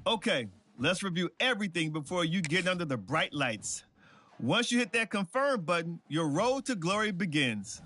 Okay, let's review everything before you get under the bright lights. Once you hit that confirm button, your road to glory begins.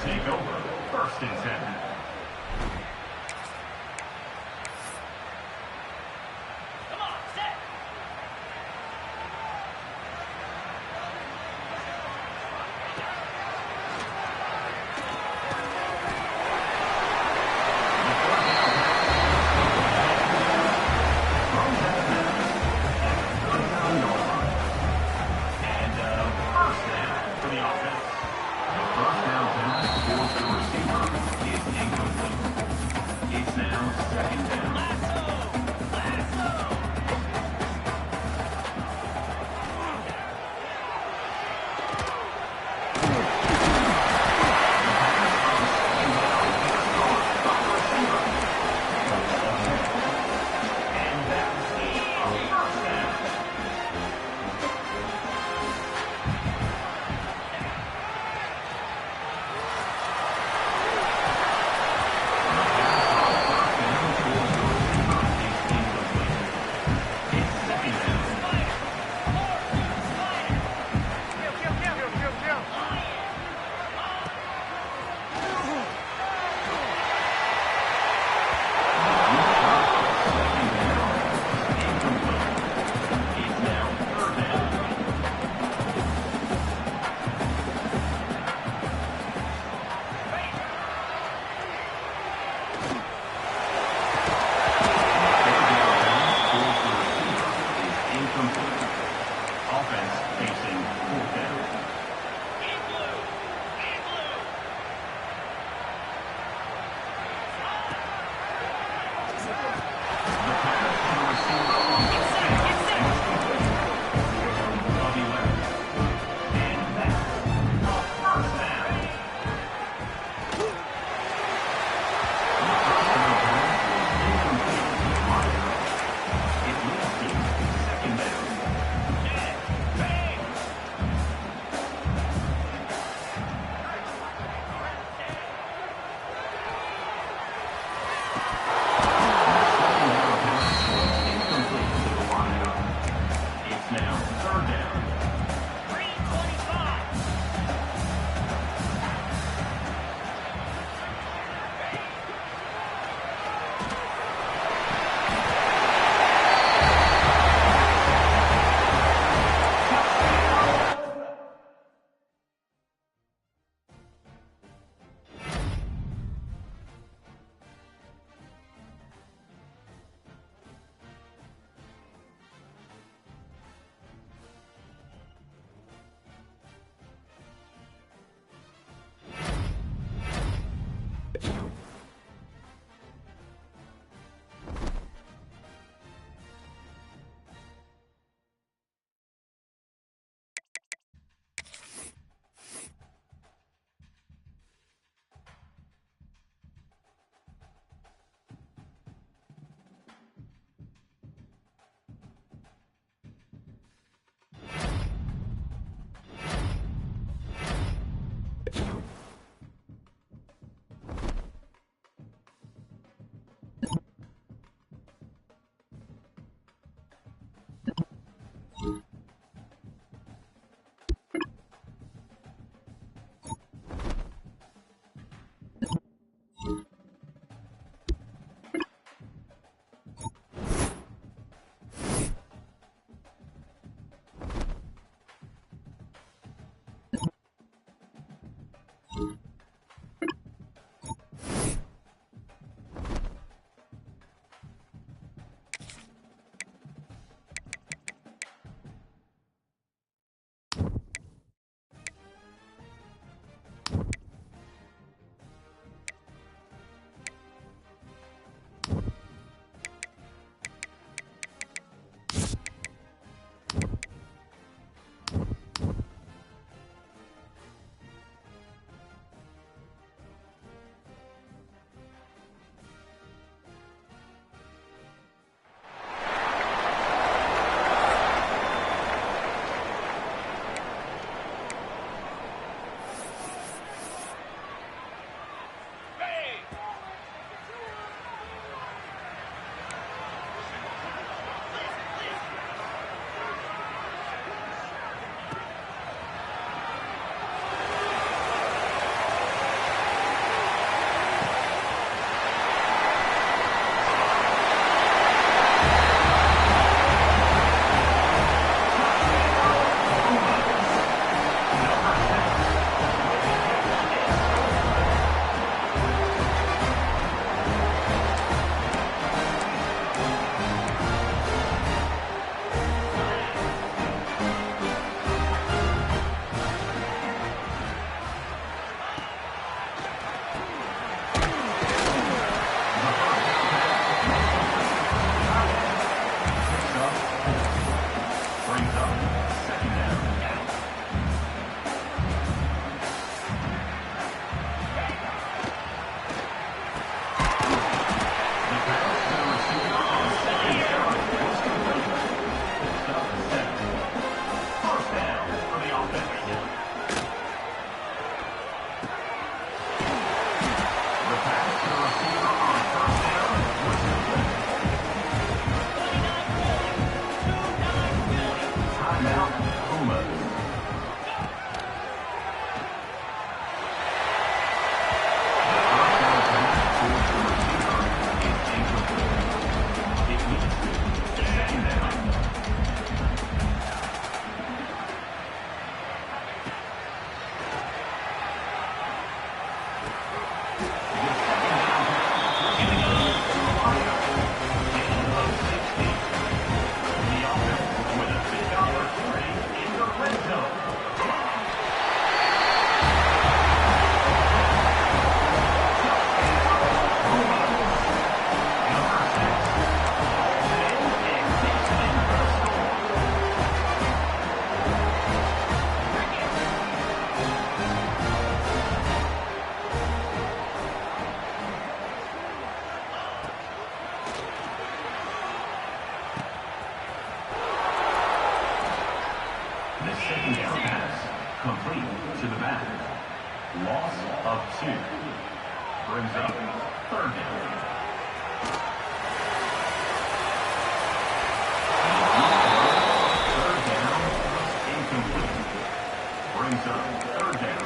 take over. First and 10. Brings up second down. The pass to the receiver on second down was complete. It's up to 7. First down for the offense. The pass to the receiver on first down was complete. Timeout, Pumas. The second down pass complete to the back. Loss of 2. Brings up third down. Third down incomplete. Brings up third down.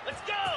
Let's go!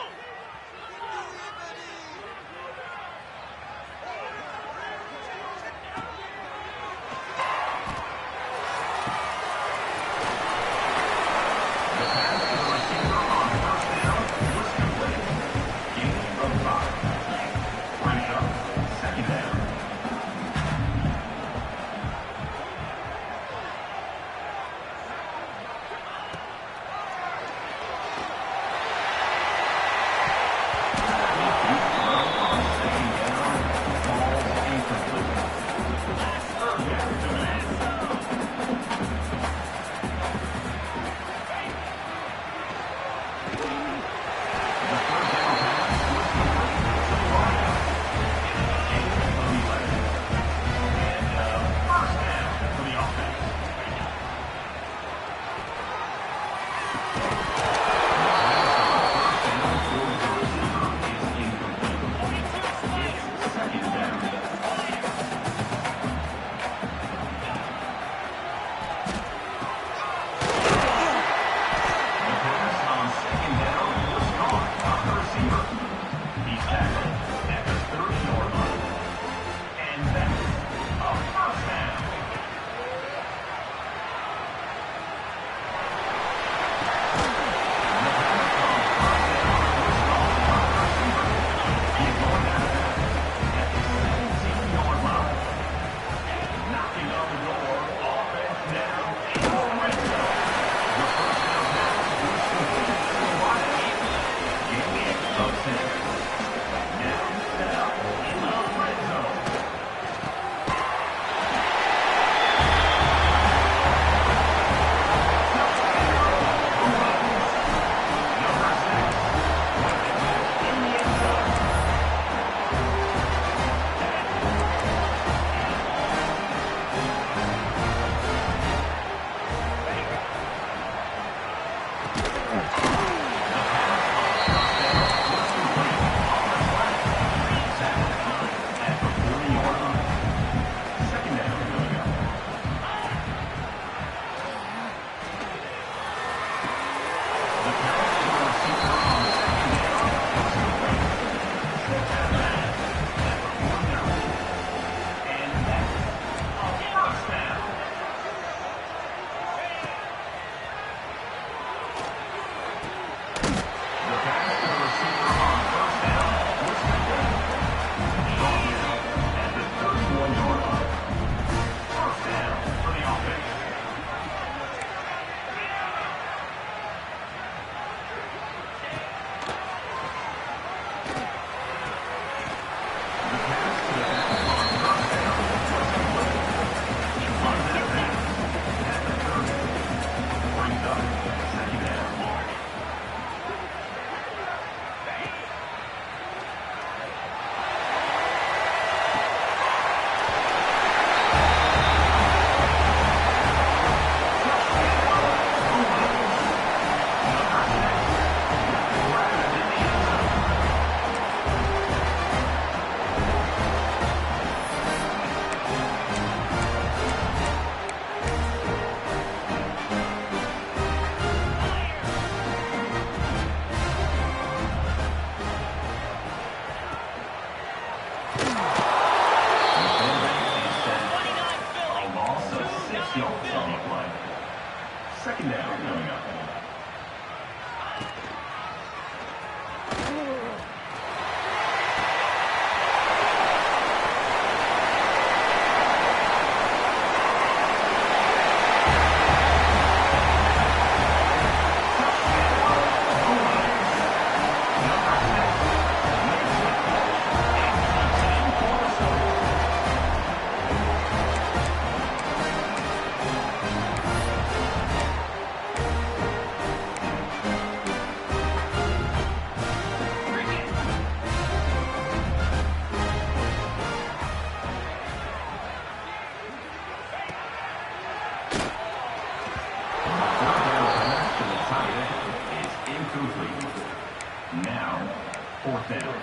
Second down coming up. Now, fourth down.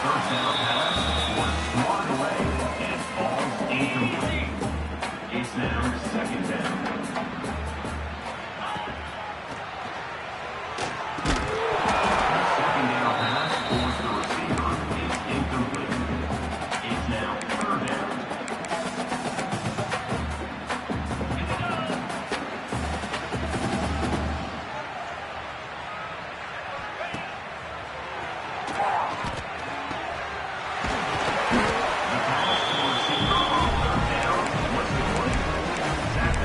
First down pass was swatted away and falls incomplete. It's now second down. The second down pass towards the receiver is incomplete. It's now third down. The pass to the receiver on third down was complete. Sack.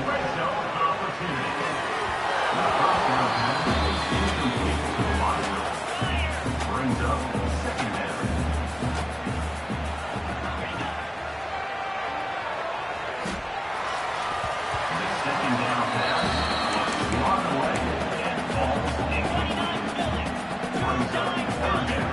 red zone opportunity. The first down pass is incomplete to the Lions. Brings up second down. The second down pass was blocked away and falls incomplete. Brings up third down.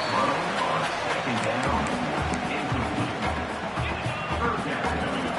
throw on second down, incomplete. Third down coming up.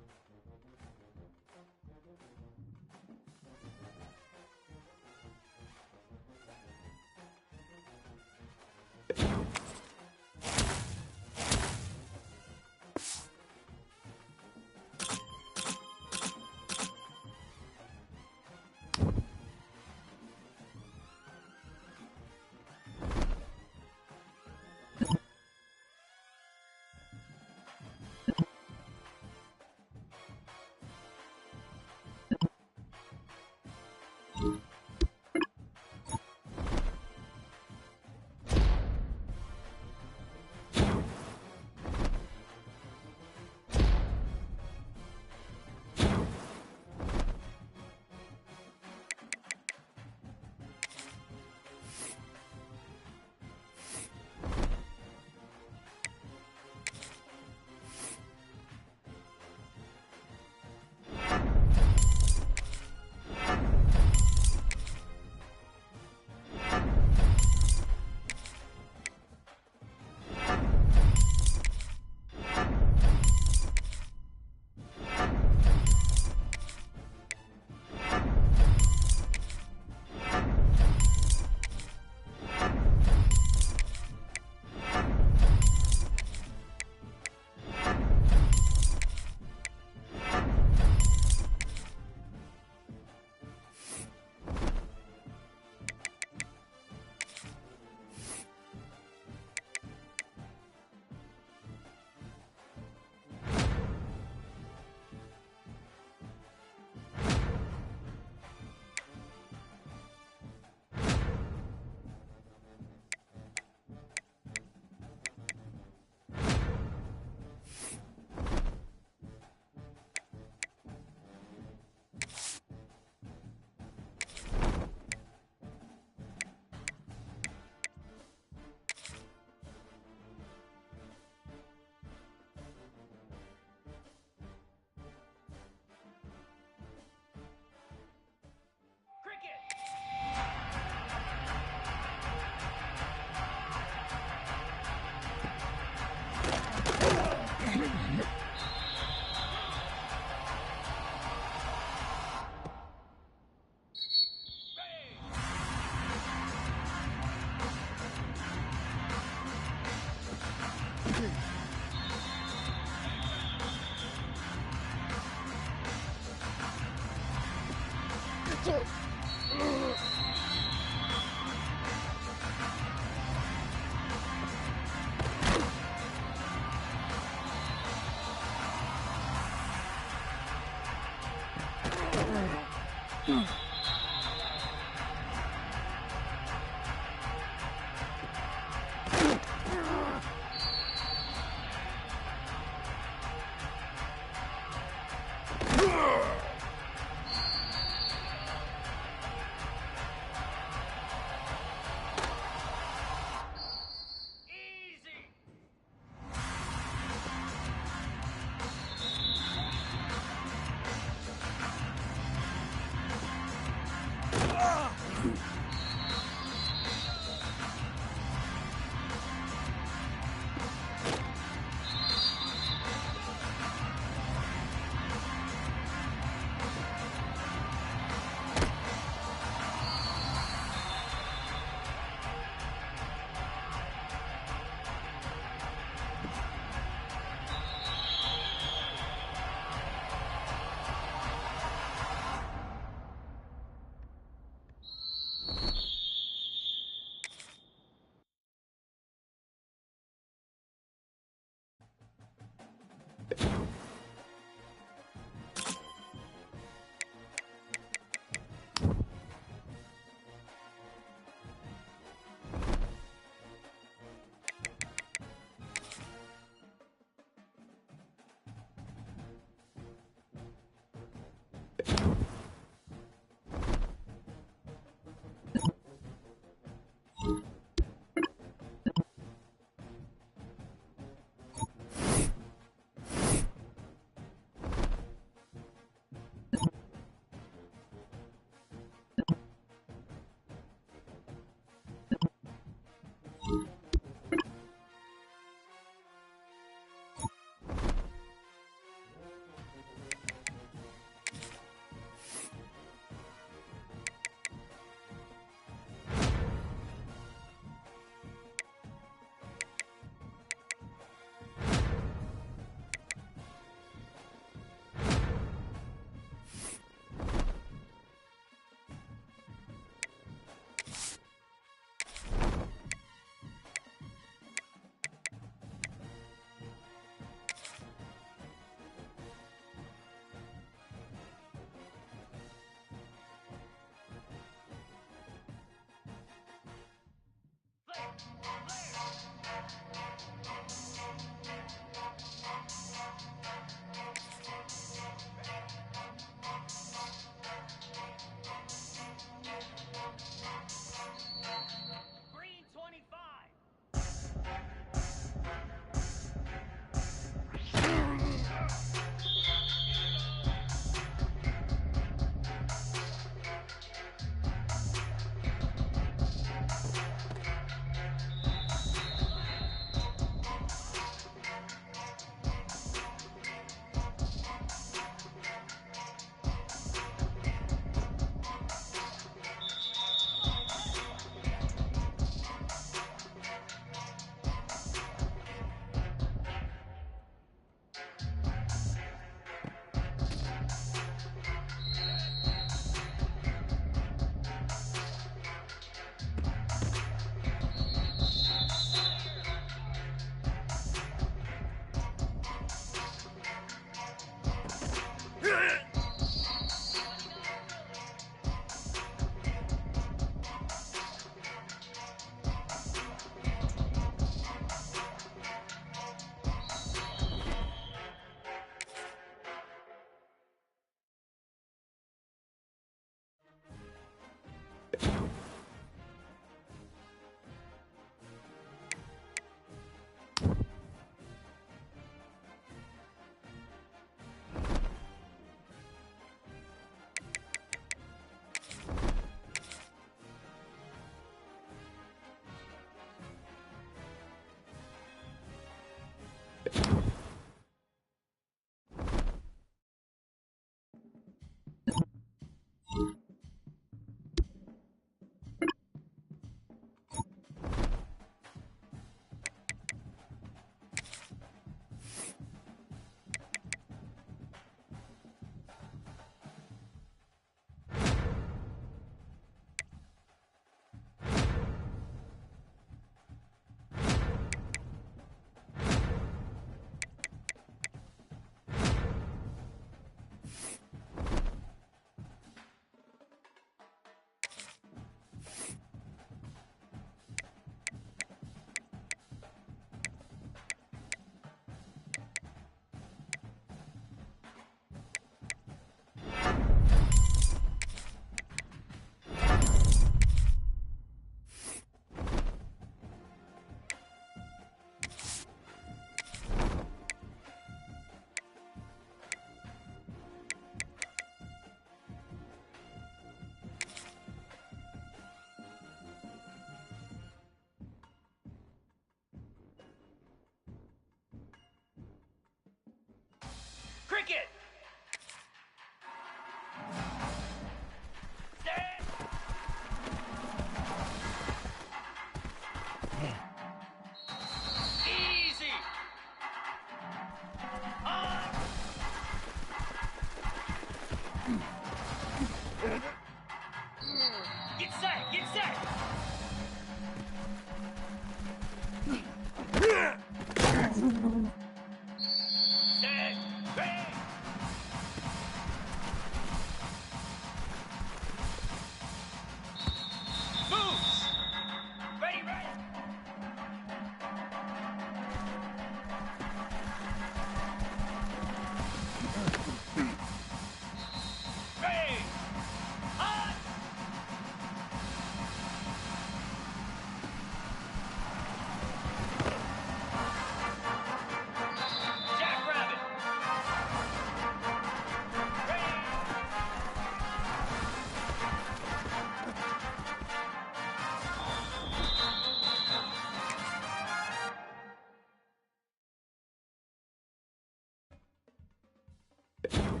Let's go!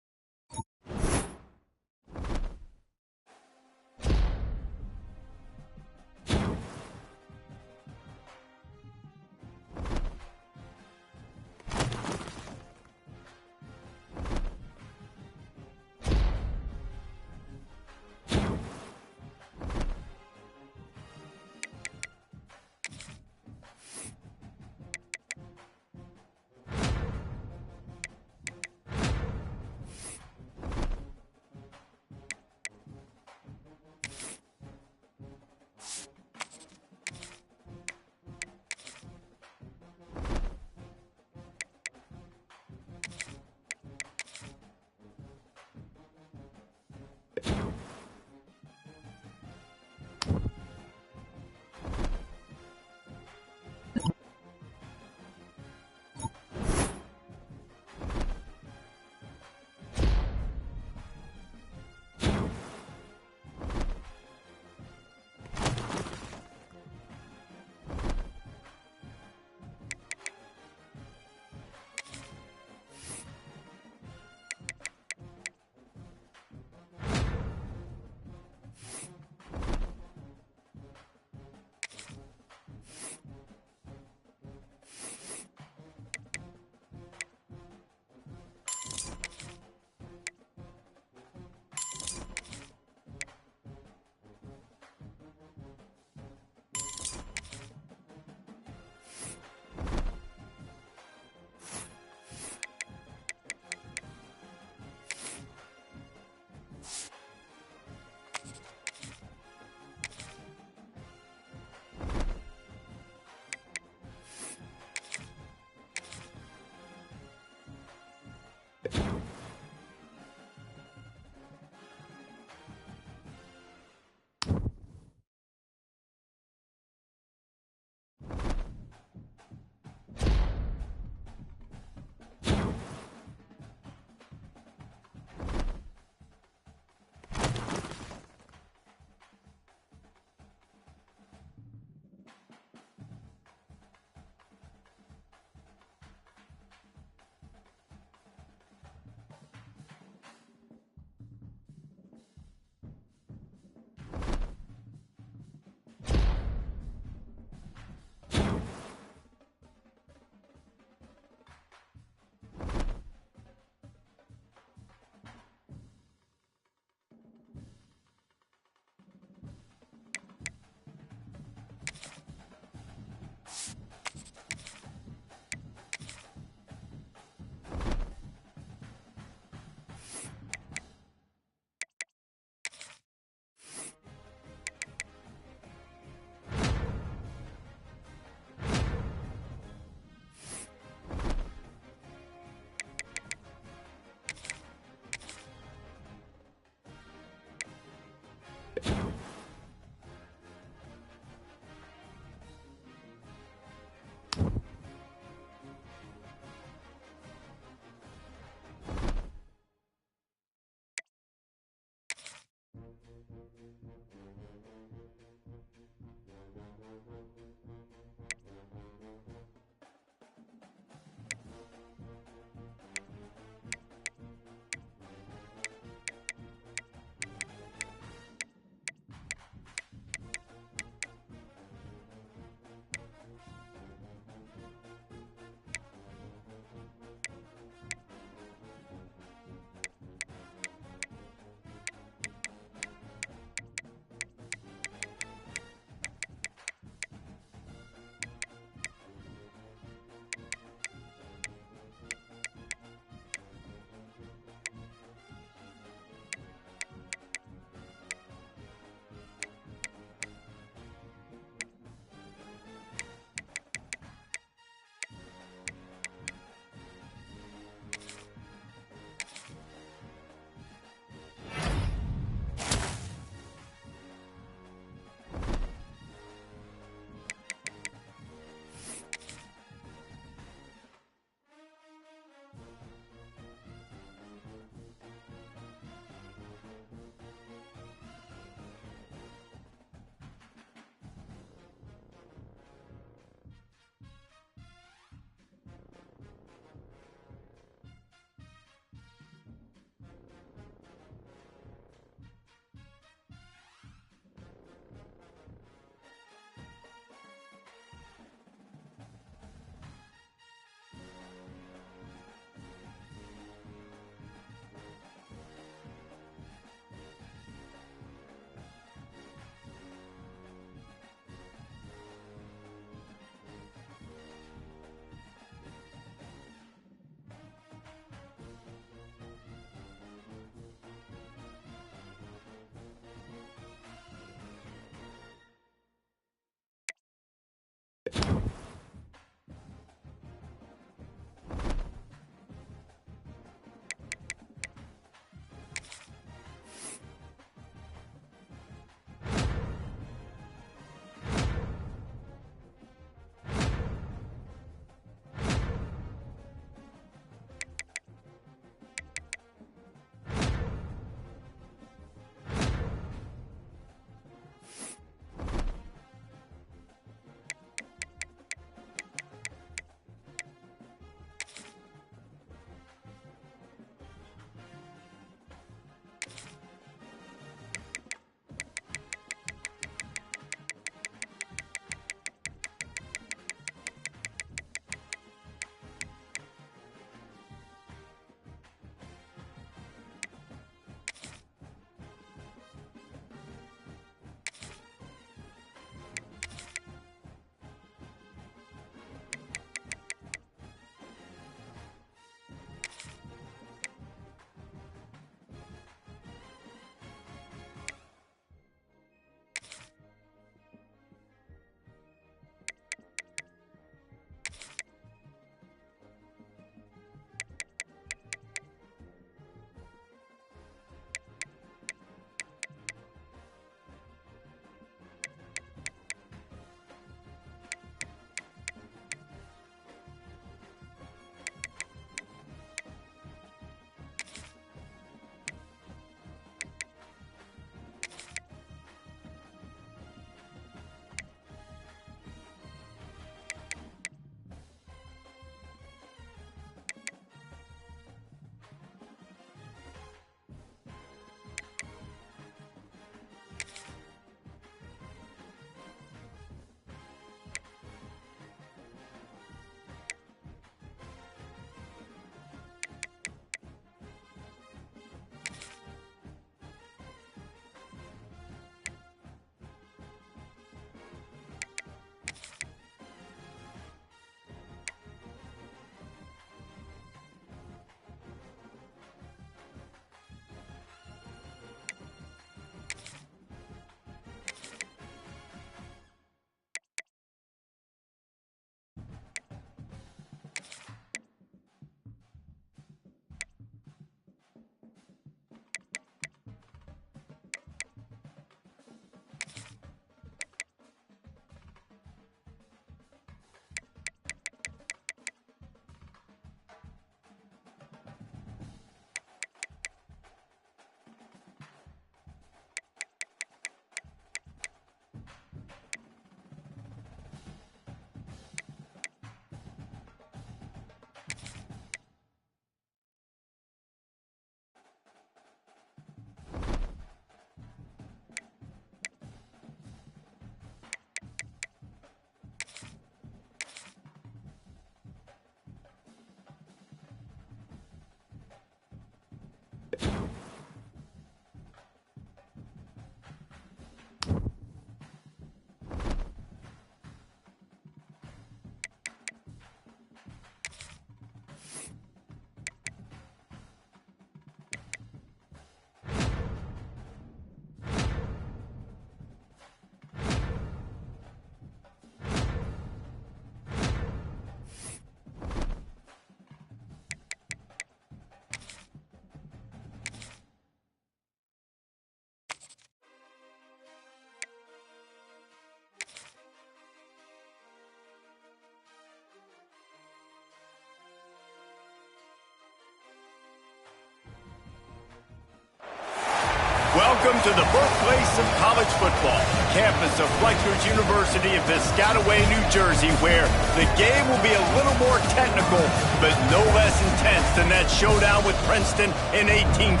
Welcome to the birthplace of college football, campus of Rutgers University in Piscataway, New Jersey, where the game will be a little more technical, but no less intense than that showdown with Princeton in 1869.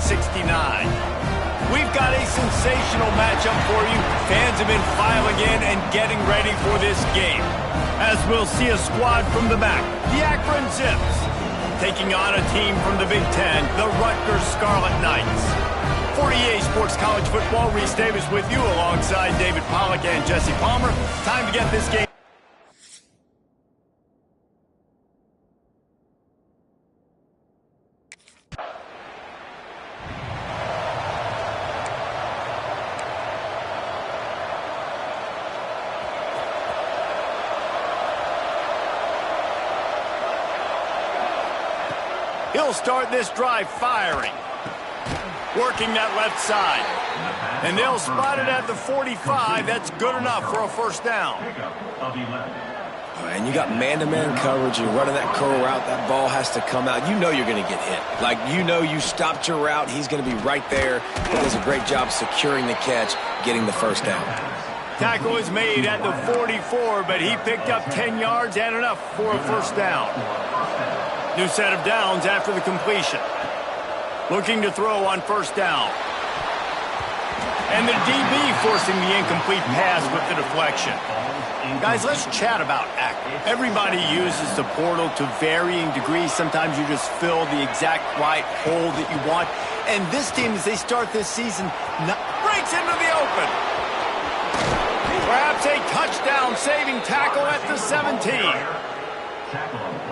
We've got a sensational matchup for you. Fans have been filing in and getting ready for this game. As we'll see a squad from the back, the Akron Zips, taking on a team from the Big Ten, the Rutgers Scarlet Knights. 48 Sports College Football, Reese Davis with you alongside David Pollack and Jesse Palmer. Time to get this game. He'll start this drive firing. Working that left side. And they'll spot it at the 45. That's good enough for a first down. And you got man-to-man coverage. You're running that curl route. That ball has to come out. You know you're going to get hit. Like, you know you stopped your route. He's going to be right there. He does a great job securing the catch, getting the first down. Tackle is made at the 44, but he picked up 10 yards and enough for a first down. New set of downs after the completion. Looking to throw on first down. And the DB forcing the incomplete pass with the deflection. Guys, let's chat about Akron. Everybody uses the portal to varying degrees. Sometimes you just fill the exact right hole that you want. And this team, as they start this season, breaks into the open. Perhaps a touchdown-saving tackle at the 17.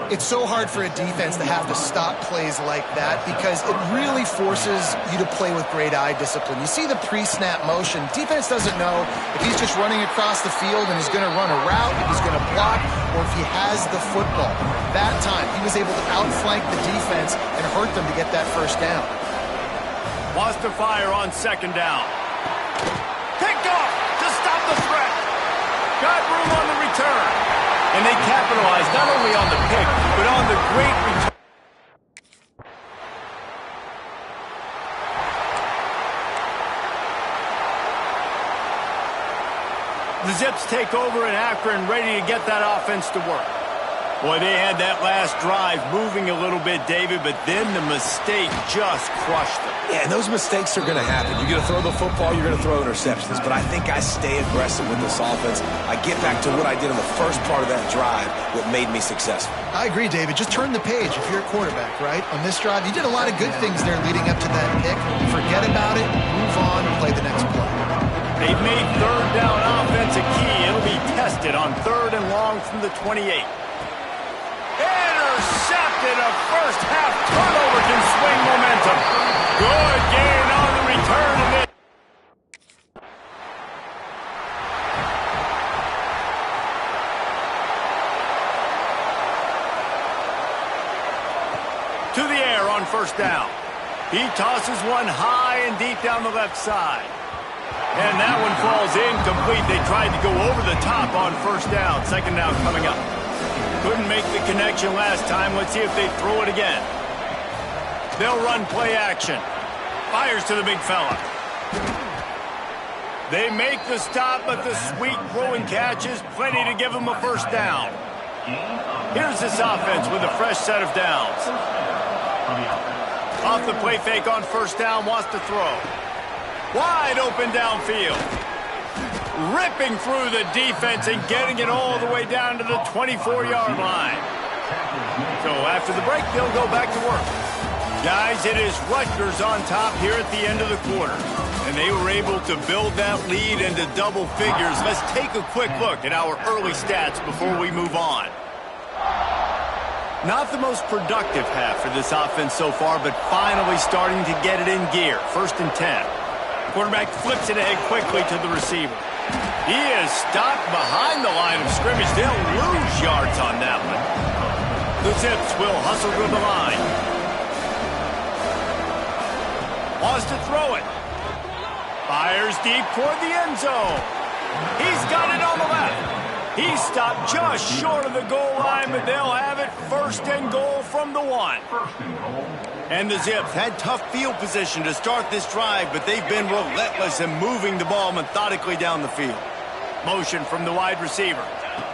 It's so hard for a defense to have to stop plays like that because it really forces you to play with great eye discipline. You see the pre-snap motion. Defense doesn't know if he's just running across the field and he's going to run a route, if he's going to block, or if he has the football. That time, he was able to outflank the defense and hurt them to get that first down. Wants to fire on second down. Picked off to stop the threat. Got room on the return. And they capitalize not only on the pick, but on the great return. The Zips take over in Akron, ready to get that offense to work. Boy, they had that last drive moving a little bit, David, but then the mistake just crushed them. Yeah, and those mistakes are going to happen. You're going to throw the football, you're going to throw interceptions. But I think I stay aggressive with this offense. I get back to what I did in the first part of that drive, what made me successful. I agree, David. Just turn the page if you're a quarterback, right? On this drive, you did a lot of good things there leading up to that pick. Forget about it, move on, and play the next play. They've made third down offense a key. It'll be tested on 3rd and long from the 28. Intercepted. A first half turnover can swing momentum. Good gain on the return of it. To the air on first down. He tosses one high and deep down the left side. And that one falls incomplete. They tried to go over the top on first down. Second down coming up. Couldn't make the connection last time. Let's see if they throw it again. They'll run play action. Fires to the big fella. They make the stop, but the sweet throwing catch is plenty to give them a first down. Here's this offense with a fresh set of downs. Off the play fake on first down, wants to throw. Wide open downfield. Ripping through the defense and getting it all the way down to the 24-yard line. So after the break, they'll go back to work. Guys, it is Rutgers on top here at the end of the quarter. And they were able to build that lead into double figures. Let's take a quick look at our early stats before we move on. Not the most productive half for this offense so far, but finally starting to get it in gear. 1st and 10. Quarterback flips it ahead quickly to the receiver. He is stopped behind the line of scrimmage. They'll lose yards on that one. The Zips will hustle to the line. Wants to throw it. Fires deep toward the end zone. He's got it on the left. He He stopped just short of the goal line, but they'll have it 1st and goal from the 1. And the Zips had tough field position to start this drive, but they've been relentless in moving the ball methodically down the field. Motion from the wide receiver.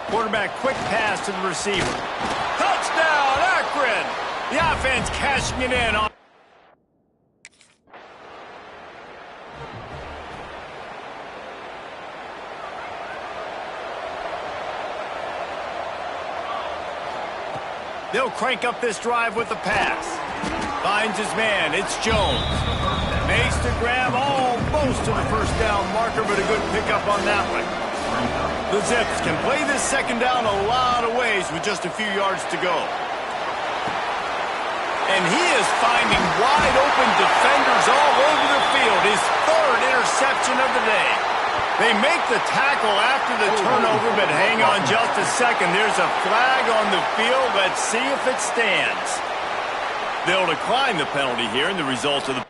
Quarterback quick pass to the receiver. Touchdown, Akron! The offense cashing it in on. They'll crank up this drive with the pass. Finds his man. It's Jones. Makes the grab almost to the 1st down marker, but a good pickup on that one. The Zips can play this 2nd down a lot of ways with just a few yards to go. And he is finding wide open defenders all over the field. His 3rd interception of the day. They make the tackle after the turnover, but hang on just a second. There's a flag on the field. Let's see if it stands. They'll decline the penalty here, and the result of the...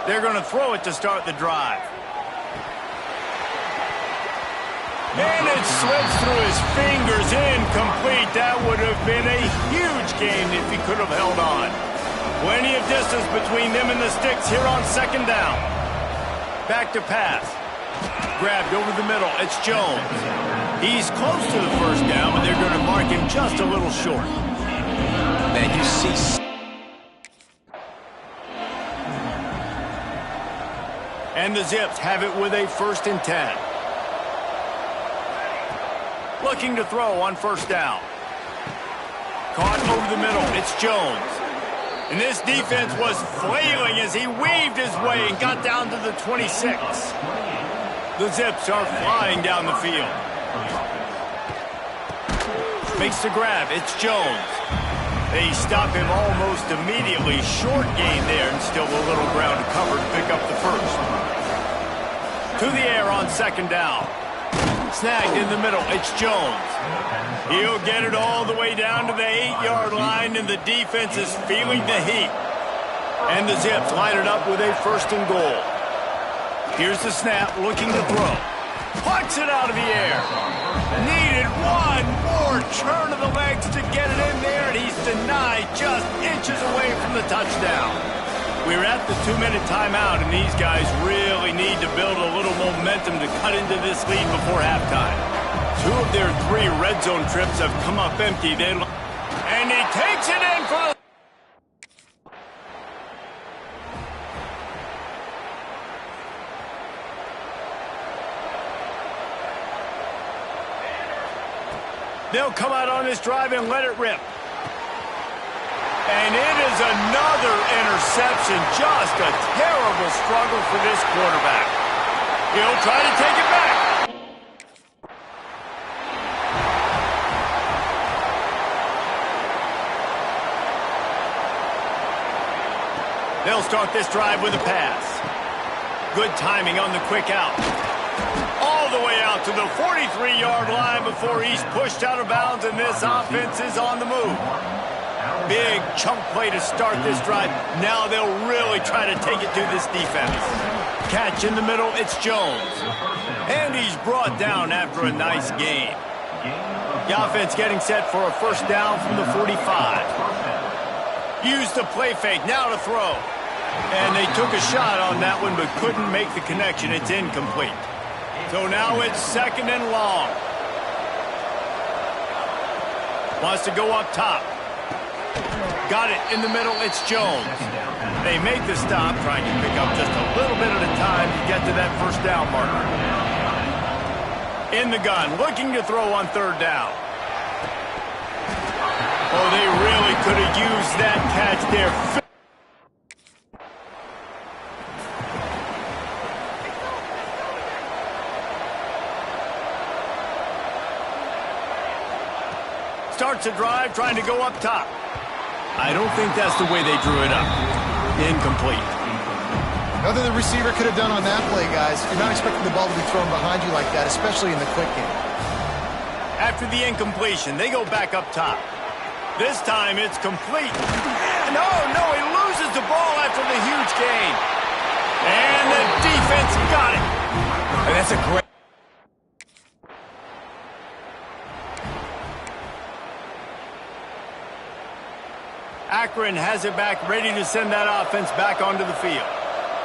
They're going to throw it to start the drive. And it slips through his fingers, incomplete. That would have been a huge gain if he could have held on. Plenty of distance between them and the sticks here on 2nd down. Back to pass. Grabbed over the middle. It's Jones. He's close to the 1st down, but they're going to mark him just a little short. Man, you see... And the Zips have it with a 1st and 10. Looking to throw on 1st down. Caught over the middle. It's Jones. And this defense was flailing as he weaved his way and got down to the 26. The Zips are flying down the field. Makes the grab. It's Jones. They stop him almost immediately. Short gain there and still a little ground to cover to pick up the 1st. To the air on 2nd down. Snagged in the middle. It's Jones. He'll get it all the way down to the 8-yard line, and the defense is feeling the heat. And the Zips line it up with a 1st and goal. Here's the snap, looking to throw. Plucks it out of the air. Needed one more turn of the legs to get it in there, and he's denied just inches away from the touchdown. We're at the 2-minute timeout, and these guys really need to build a little momentum to cut into this lead before halftime. 2 of their 3 red zone trips have come up empty. And he takes it in for the... They'll come out on this drive and let it rip. And it is another interception. Just a terrible struggle for this quarterback. He'll try to take it back. They'll start this drive with a pass. Good timing on the quick out. All the way out to the 43-yard line before he's pushed out of bounds, and this offense is on the move. Big chunk play to start this drive. Now they'll really try to take it to this defense. Catch in the middle, it's Jones. And he's brought down after a nice gain. The offense getting set for a 1st down from the 45. Use the play fake, now to throw. And they took a shot on that one but couldn't make the connection. It's incomplete. So now it's 2nd and long. Wants to go up top. Got it in the middle, it's Jones. They make the stop, trying to pick up just a little bit at a time to get to that 1st down marker. In the gun, looking to throw on 3rd down. Oh, they really could have used that catch there. Starts a drive, trying to go up top. I don't think that's the way they drew it up. Incomplete. Nothing the receiver could have done on that play, guys. You're not expecting the ball to be thrown behind you like that, especially in the quick game. After the incompletion, they go back up top. This time it's complete. No, he loses the ball after the huge gain. And the defense got it. And that's a great... Akron has it back, ready to send that offense back onto the field.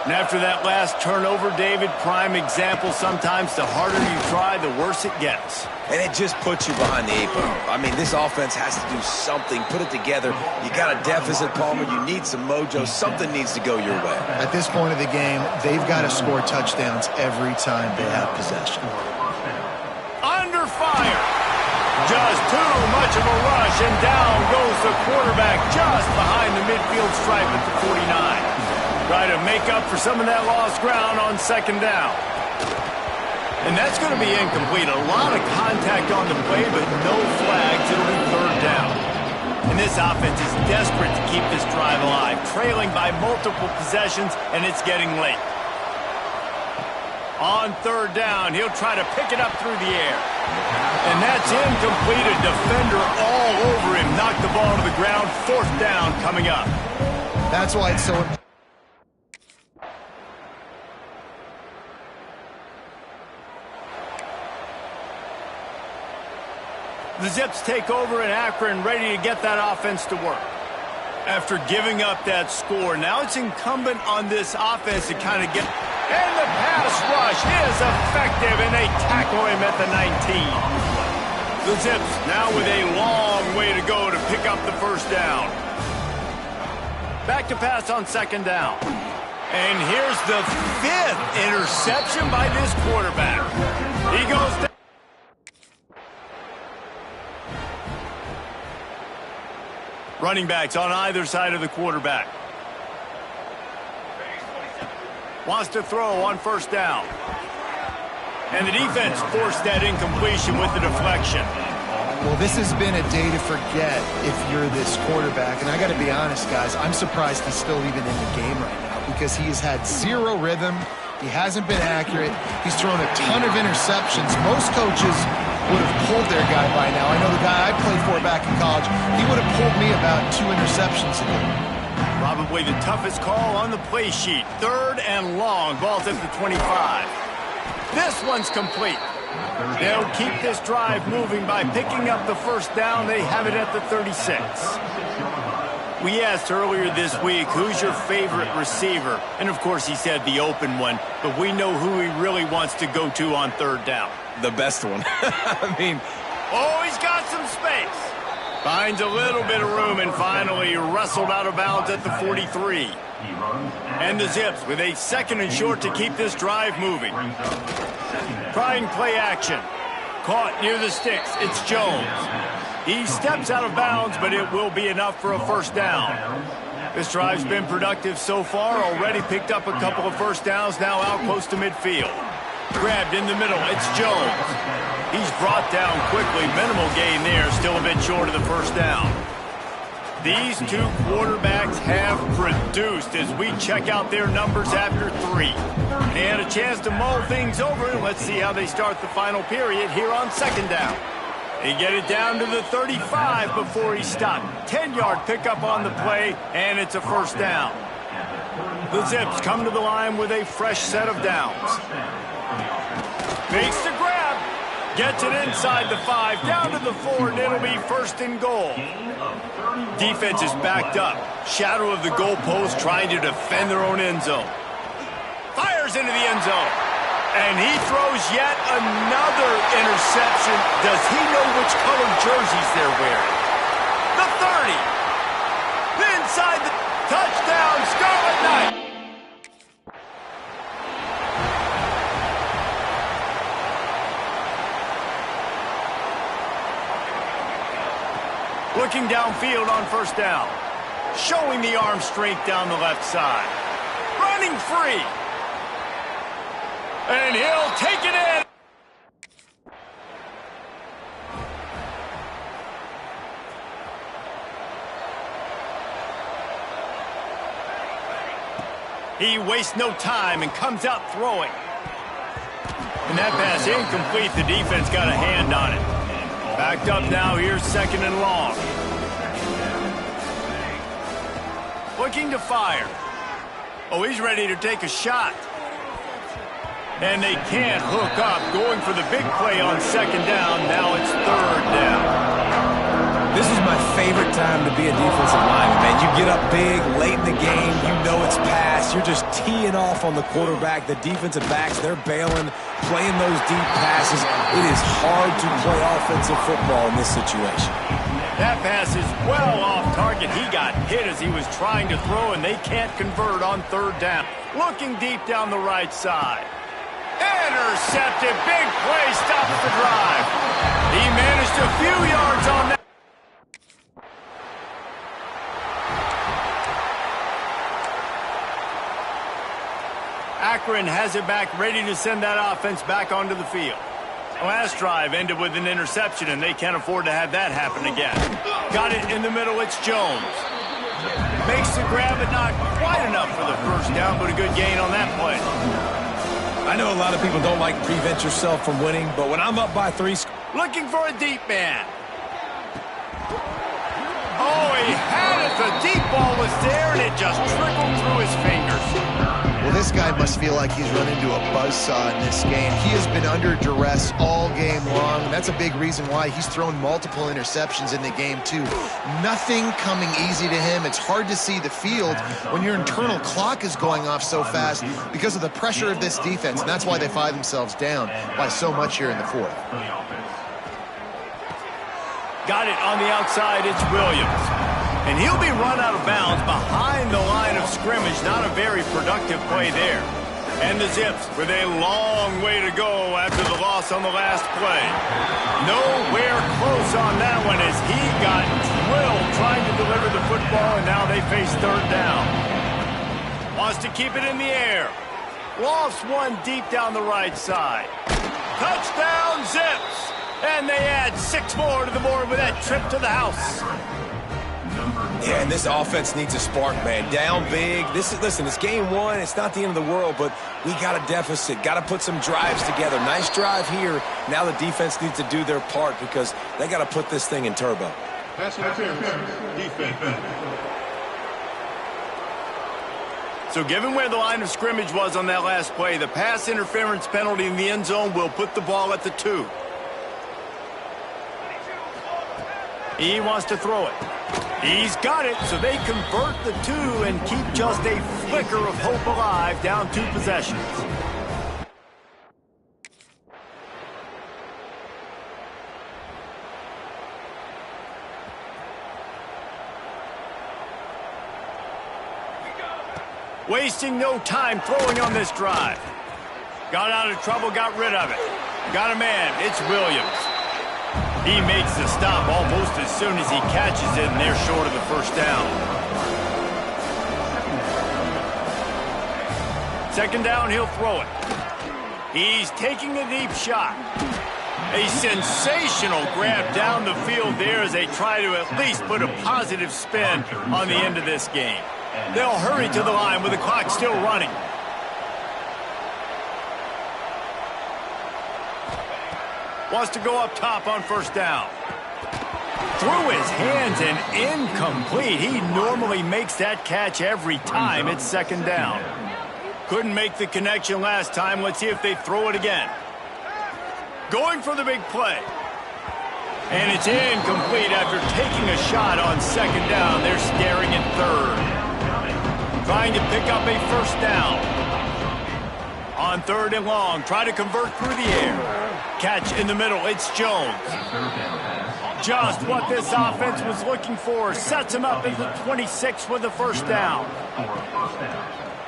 And after that last turnover, David, prime example, sometimes the harder you try, the worse it gets. And it just puts you behind the 8 ball. I mean, this offense has to do something, put it together. You got a deficit, Palmer. You need some mojo. Something needs to go your way. At this point of the game, they've got to score touchdowns every time they have possession. Under fire. Just too much of a rush, and down goes the quarterback just behind the midfield stripe at the 49. Try to make up for some of that lost ground on second down. And that's going to be incomplete. A lot of contact on the play, but no flags. It'll be third down. And this offense is desperate to keep this drive alive, trailing by multiple possessions, and it's getting late. On third down, he'll try to pick it up through the air. And that's incomplete. A defender all over him. Knocked the ball to the ground. Fourth down coming up. That's why it's so important. The Zips take over in Akron, ready to get that offense to work. After giving up that score, now it's incumbent on this offense to kind of get... And the pass rush is effective, and they tackle him at the 19. The Zips now with a long way to go to pick up the first down. Back to pass on second down. And here's the 5th interception by this quarterback. He goes down. Running backs on either side of the quarterback. Wants to throw on first down. And the defense forced that incompletion with the deflection. Well, this has been a day to forget if you're this quarterback. And I got to be honest, guys, I'm surprised he's still even in the game right now because he has had zero rhythm. He hasn't been accurate. He's thrown a ton of interceptions. Most coaches would have pulled their guy by now. I know the guy I played for back in college, he would have pulled me about 2 interceptions ago. Probably the toughest call on the play sheet. Third and long. Ball's at the 25. This one's complete. They'll keep this drive moving by picking up the first down. They have it at the 36. We asked earlier this week, who's your favorite receiver? And, of course, he said the open one. But we know who he really wants to go to on third down. The best one. I mean... Oh, he's got some space. Finds a little bit of room and finally wrestled out of bounds at the 43. And the Zips with a second and short to keep this drive moving. Trying play action. Caught near the sticks. It's Jones. He steps out of bounds, but it will be enough for a first down. This drive's been productive so far. Already picked up a couple of first downs, now out close to midfield. Grabbed in the middle. It's Jones. He's brought down quickly. Minimal gain there. Still a bit short of the first down. These two quarterbacks have produced as we check out their numbers after 3. They had a chance to mull things over. Let's see how they start the final period here on second down. They get it down to the 35 before he stopped. 10-yard pickup on the play, and it's a first down. The Zips come to the line with a fresh set of downs. Makes the grab. Gets it inside the 5, down to the 4, and it'll be first and goal. Defense is backed up. Shadow of the goalpost trying to defend their own end zone. Fires into the end zone. And he throws yet another interception. Does he know which color jerseys they're wearing? The 30. Inside the touchdown, Scarlet Knight. Looking downfield on first down. Showing the arm strength down the left side. Running free. And he'll take it in. He wastes no time and comes out throwing. And that pass incomplete. The defense got a hand on it. Backed up now. Here's second and long. looking to fire. Oh, he's ready to take a shot. And they can't hook up, going for the big play on second down. Now it's third down. This is my favorite time to be a defensive lineman, man. You get up big, late in the game, you know it's past. You're just teeing off on the quarterback. The defensive backs, they're bailing, playing those deep passes. It is hard to play offensive football in this situation. That pass is well off target. He got hit as he was trying to throw, and they can't convert on third down. Looking deep down the right side. Intercepted. Big play stops the drive. He managed a few yards on that. Akron has it back, ready to send that offense back onto the field. Last drive ended with an interception, and they can't afford to have that happen again. Got it in the middle. It's Jones. Makes the grab, but not quite enough for the first down, but a good gain on that play. I know a lot of people don't like to prevent yourself from winning, but when I'm up by 3... Looking for a deep man. Oh, he had it. The deep ball was there, and it just trickled through his fingers. Well, this guy must feel like he's run into a buzzsaw in this game. He has been under duress all game long, and that's a big reason why he's thrown multiple interceptions in the game, too. Nothing coming easy to him. It's hard to see the field when your internal clock is going off so fast because of the pressure of this defense, and that's why they find themselves down by so much here in the fourth. Got it on the outside. It's Williams. And he'll be run out of bounds behind the line of scrimmage. Not a very productive play there. And the Zips with a long way to go after the loss on the last play. Nowhere close on that one as he got drilled trying to deliver the football, and now they face third down. Wants to keep it in the air. Lofts one deep down the right side. Touchdown, Zips! And they add 6 more to the board with that trip to the house. Yeah, and this offense needs a spark, man. Down big. Listen, it's game 1. It's not the end of the world, but we got a deficit. Got to put some drives together. Nice drive here. Now the defense needs to do their part because they got to put this thing in turbo. Pass interference. Defense. So given where the line of scrimmage was on that last play, the pass interference penalty in the end zone will put the ball at the 2. He wants to throw it. He's got it, so they convert the 2 and keep just a flicker of hope alive, down 2 possessions. Wasting no time throwing on this drive. Got out of trouble, got rid of it. Got a man, it's Williams. He makes the stop almost as soon as he catches it, and they're short of the first down. Second down, he'll throw it. He's taking a deep shot. A sensational grab down the field there as they try to at least put a positive spin on the end of this game. They'll hurry to the line with the clock still running. Wants to go up top on first down. Through his hands and incomplete. He normally makes that catch every time. It's second down. Couldn't make the connection last time. Let's see if they throw it again. Going for the big play. And it's incomplete after taking a shot on second down. They're staring at third. Trying to pick up a first down. On third and long, try to convert through the air. Catch in the middle, it's Jones. Just what this offense was looking for. Sets him up at the 26 with the first down.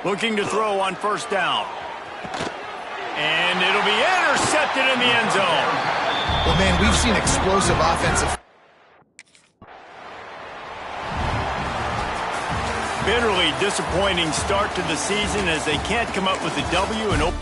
Looking to throw on first down. And it'll be intercepted in the end zone. Well, man, we've seen explosive offensive. Bitterly disappointing start to the season as they can't come up with a W and open.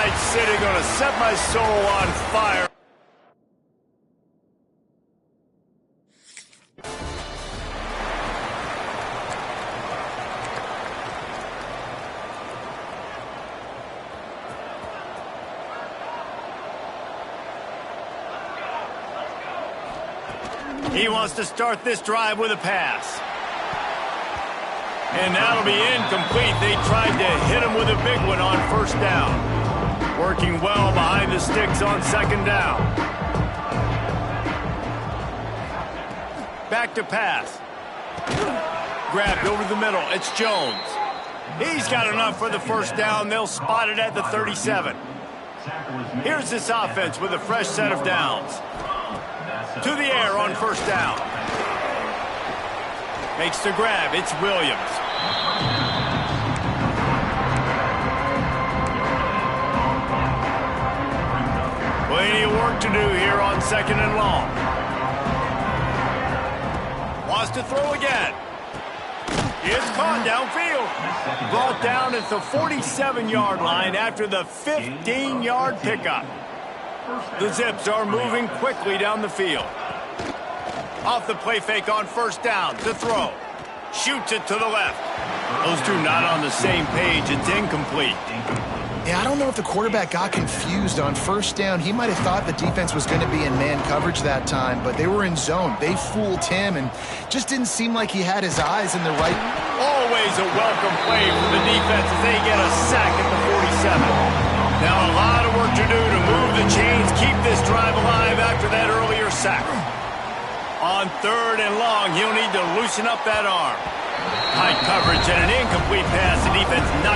Night City gonna set my soul on fire. He wants to start this drive with a pass. And that'll be incomplete. They tried to hit him with a big one on first down. Working well behind the sticks on second down. Back to pass. Grabbed over the middle. It's Jones. He's got enough for the first down. They'll spot it at the 37. Here's this offense with a fresh set of downs. To the air on first down. Makes the grab. It's Williams. Plenty of work to do here on second and long. Wants to throw again. It's caught downfield. Brought down at the 47-yard line after the 15-yard pickup. The Zips are moving quickly down the field. Off the play fake on first down to throw. Shoots it to the left. Those two not on the same page. It's incomplete. Yeah, I don't know if the quarterback got confused on first down. He might have thought the defense was going to be in man coverage that time, but they were in zone. They fooled him and just didn't seem like he had his eyes in the right. Always a welcome play for the defense as they get a sack at the 47. Now a lot of work to do to move the chains, keep this drive alive after that earlier sack. On third and long, he'll need to loosen up that arm. Tight coverage and an incomplete pass. The defense not.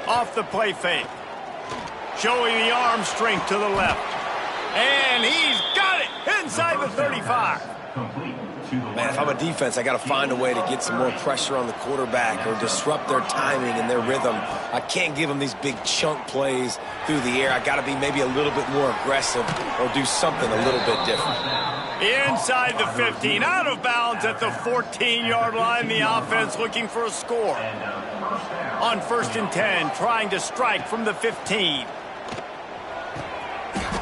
Off the play fake. Showing the arm strength to the left. And he's got it inside the 35. Man, if I'm a defense, I got to find a way to get some more pressure on the quarterback or disrupt their timing and their rhythm. I can't give them these big chunk plays through the air. I got to be maybe a little bit more aggressive or do something a little bit different. Inside the 15, out of bounds at the 14-yard line. The offense looking for a score. On first and 10, trying to strike from the 15.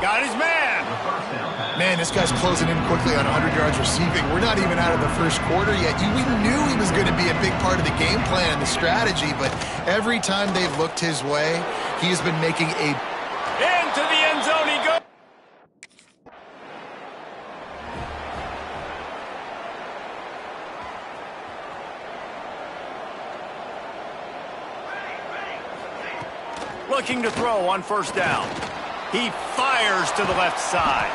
Got his man. Man, this guy's closing in quickly on 100 yards receiving. We're not even out of the first quarter yet. We knew he was going to be a big part of the game plan and the strategy, but every time they've looked his way, he has been making a... Into the end zone he goes. Looking to throw on first down. He fires to the left side.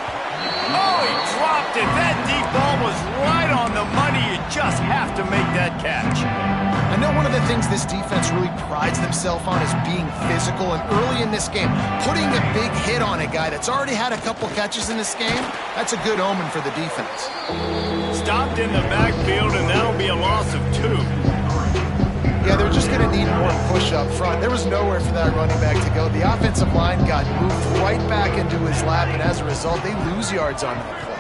Oh, he dropped it. That deep ball was right on the money. You just have to make that catch. I know one of the things this defense really prides themselves on is being physical, and early in this game, putting a big hit on a guy that's already had a couple catches in this game, that's a good omen for the defense. Stopped in the backfield, and that'll be a loss of 2. Yeah, they're just going to need more push up front. There was nowhere for that running back to go. The offensive line got moved right back into his lap, and as a result, they lose yards on that play.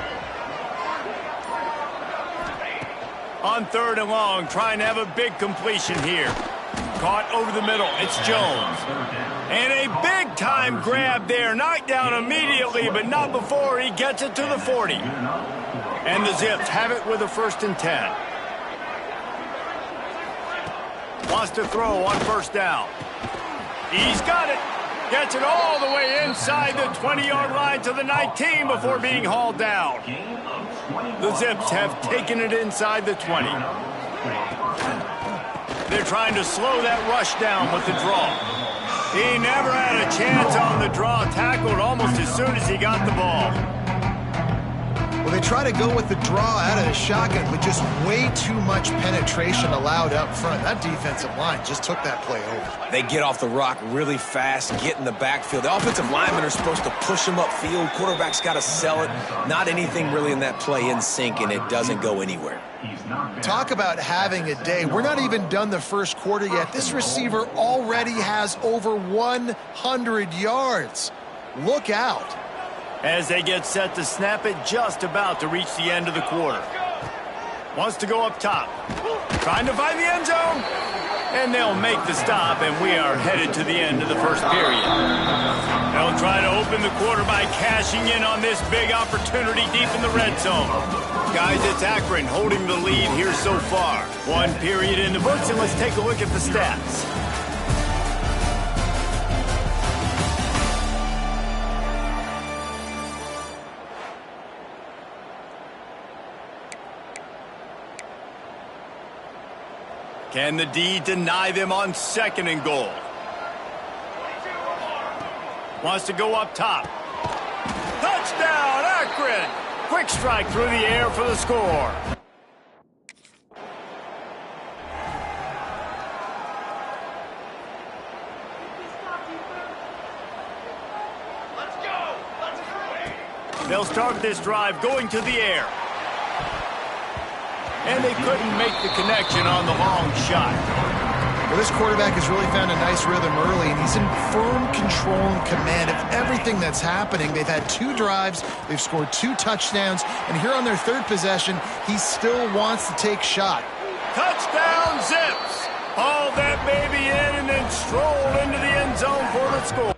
On third and long, trying to have a big completion here. Caught over the middle. It's Jones. And a big-time grab there. Knocked down immediately, but not before he gets it to the 40. And the Zips have it with a first and 10. Wants to throw on first down. He's got it. Gets it all the way inside the 20-yard line to the 19 before being hauled down. The Zips have taken it inside the 20. They're trying to slow that rush down with the draw. He never had a chance on the draw. Tackled almost as soon as he got the ball. Well, they try to go with the draw out of the shotgun, but just way too much penetration allowed up front. That defensive line just took that play over. They get off the rock really fast, get in the backfield. The offensive linemen are supposed to push them upfield. Quarterback's got to sell it. Not anything really in that play in sync, and it doesn't go anywhere. Talk about having a day. We're not even done the first quarter yet. This receiver already has over 100 yards. Look out. As they get set to snap it, just about to reach the end of the quarter. Wants to go up top. Trying to find the end zone. And they'll make the stop, and we are headed to the end of the first period. They'll try to open the quarter by cashing in on this big opportunity deep in the red zone. Guys, it's Akron holding the lead here so far. One period in the books, and let's take a look at the stats. Can the D deny them on 2nd and goal? Wants to go up top. Touchdown, Akron! Quick strike through the air for the score. They'll start this drive going to the air. And they couldn't make the connection on the long shot. Well, this quarterback has really found a nice rhythm early, and he's in firm control and command of everything that's happening. They've had 2 drives, they've scored 2 touchdowns, and here on their 3rd possession, he still wants to take shot. Touchdown, Zips! Haul that baby in and then stroll into the end zone for the score.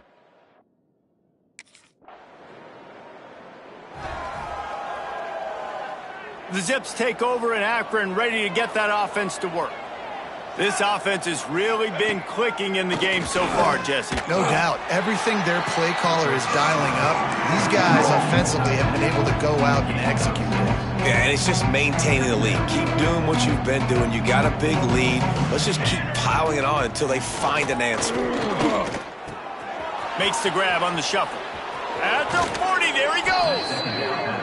The Zips take over in Akron, ready to get that offense to work. This offense has really been clicking in the game so far, Jesse. No doubt. Everything their play caller is dialing up, these guys offensively have been able to go out and execute. Yeah, and it's just maintaining the lead. Keep doing what you've been doing. You got a big lead. Let's just keep piling it on until they find an answer. Makes the grab on the shuffle. At the 40, there he goes.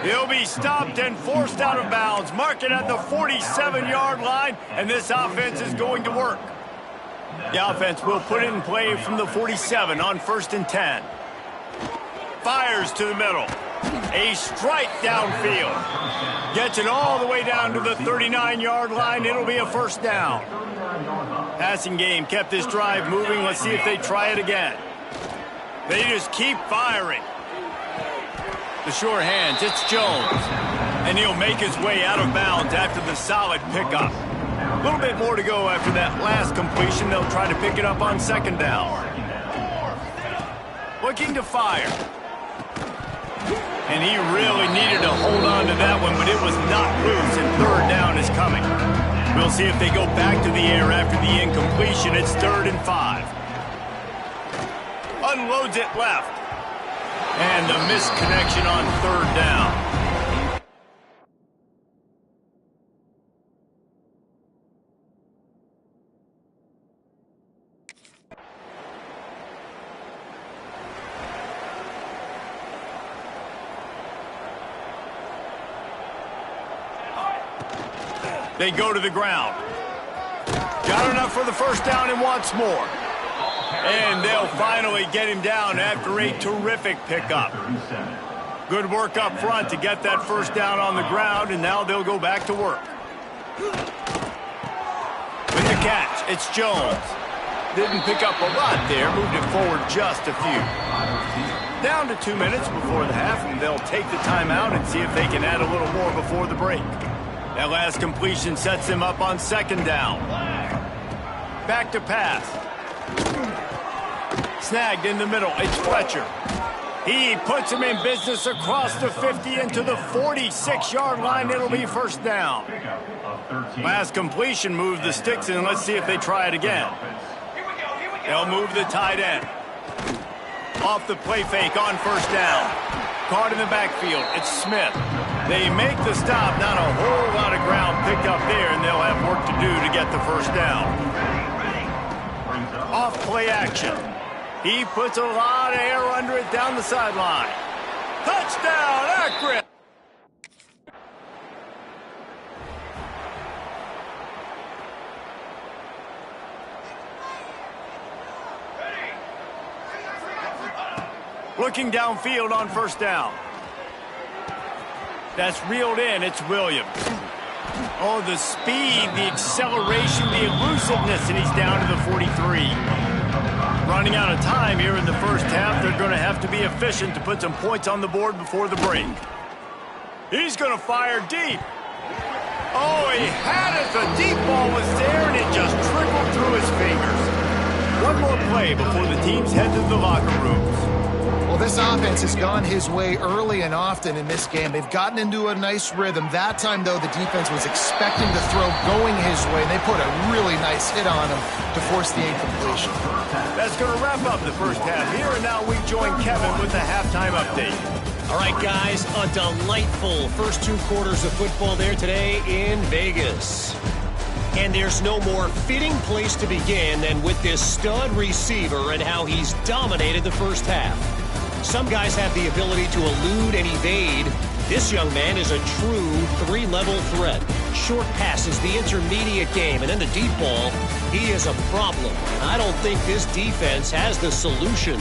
He'll be stopped and forced out of bounds. Mark it at the 47-yard line, and this offense is going to work. The offense will put it in play from the 47 on 1st and 10. Fires to the middle. A strike downfield. Gets it all the way down to the 39-yard line. It'll be a 1st down. Passing game kept this drive moving. Let's see if they try it again. They just keep firing. The sure hands, it's Jones. And he'll make his way out of bounds after the solid pickup. A little bit more to go after that last completion. They'll try to pick it up on 2nd down. Looking to fire. And he really needed to hold on to that one, but it was not loose, and 3rd down is coming. We'll see if they go back to the air after the incompletion. It's 3rd and 5. Unloads it left. And the misconnection on 3rd down. They go to the ground. Got enough for the 1st down and wants more. And they'll finally get him down after a terrific pickup. Good work up front to get that 1st down on the ground, and now they'll go back to work. With the catch, it's Jones. Didn't pick up a lot there, moved it forward just a few. Down to 2 minutes before the half, and they'll take the timeout and see if they can add a little more before the break. That last completion sets them up on 2nd down. Back to pass. Snagged in the middle, it's Fletcher. He puts him in business across the 50 into the 46-yard line. It'll be 1st down. Last completion moved the sticks in. Let's see if they try it again. They'll move the tight end. Off the play fake on 1st down. Caught in the backfield, it's Smith. They make the stop, not a whole lot of ground picked up there, and they'll have work to do to get the 1st down. Off play action. He puts a lot of air under it down the sideline. Touchdown, Akron! Looking downfield on 1st down. That's reeled in, it's Williams. Oh, the speed, the acceleration, the elusiveness, and he's down to the 43. Running out of time here in the 1st half. They're going to have have to be efficient to put some points on the board before the break. He's going to fire deep. Oh, he had it. The deep ball was there, and it just trickled through his fingers. One more play before the teams head to the locker rooms. Well, this offense has gone his way early and often in this game. They've gotten into a nice rhythm. That time, though, the defense was expecting the throw going his way, and they put a really nice hit on him to force the incompletion. That's going to wrap up the first half here, and now we join Kevin with the halftime update. All right, guys, a delightful first 2 quarters of football there today in Vegas. And there's no more fitting place to begin than with this stud receiver and how he's dominated the first half. Some guys have the ability to elude and evade. This young man is a true 3-level threat. Short passes, the intermediate game, and then the deep ball. He is a problem. I don't think this defense has the solution.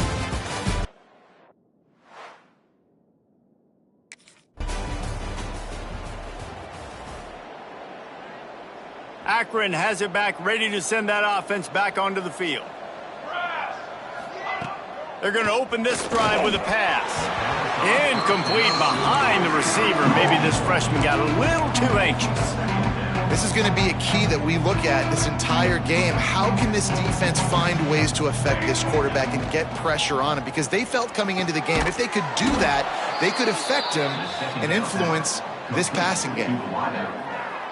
Akron has it back, ready to send that offense back onto the field. They're going to open this drive with a pass. Incomplete behind the receiver. Maybe this freshman got a little too anxious. This is going to be a key that we look at this entire game. How can this defense find ways to affect this quarterback and get pressure on him? Because they felt coming into the game, if they could do that, they could affect him and influence this passing game.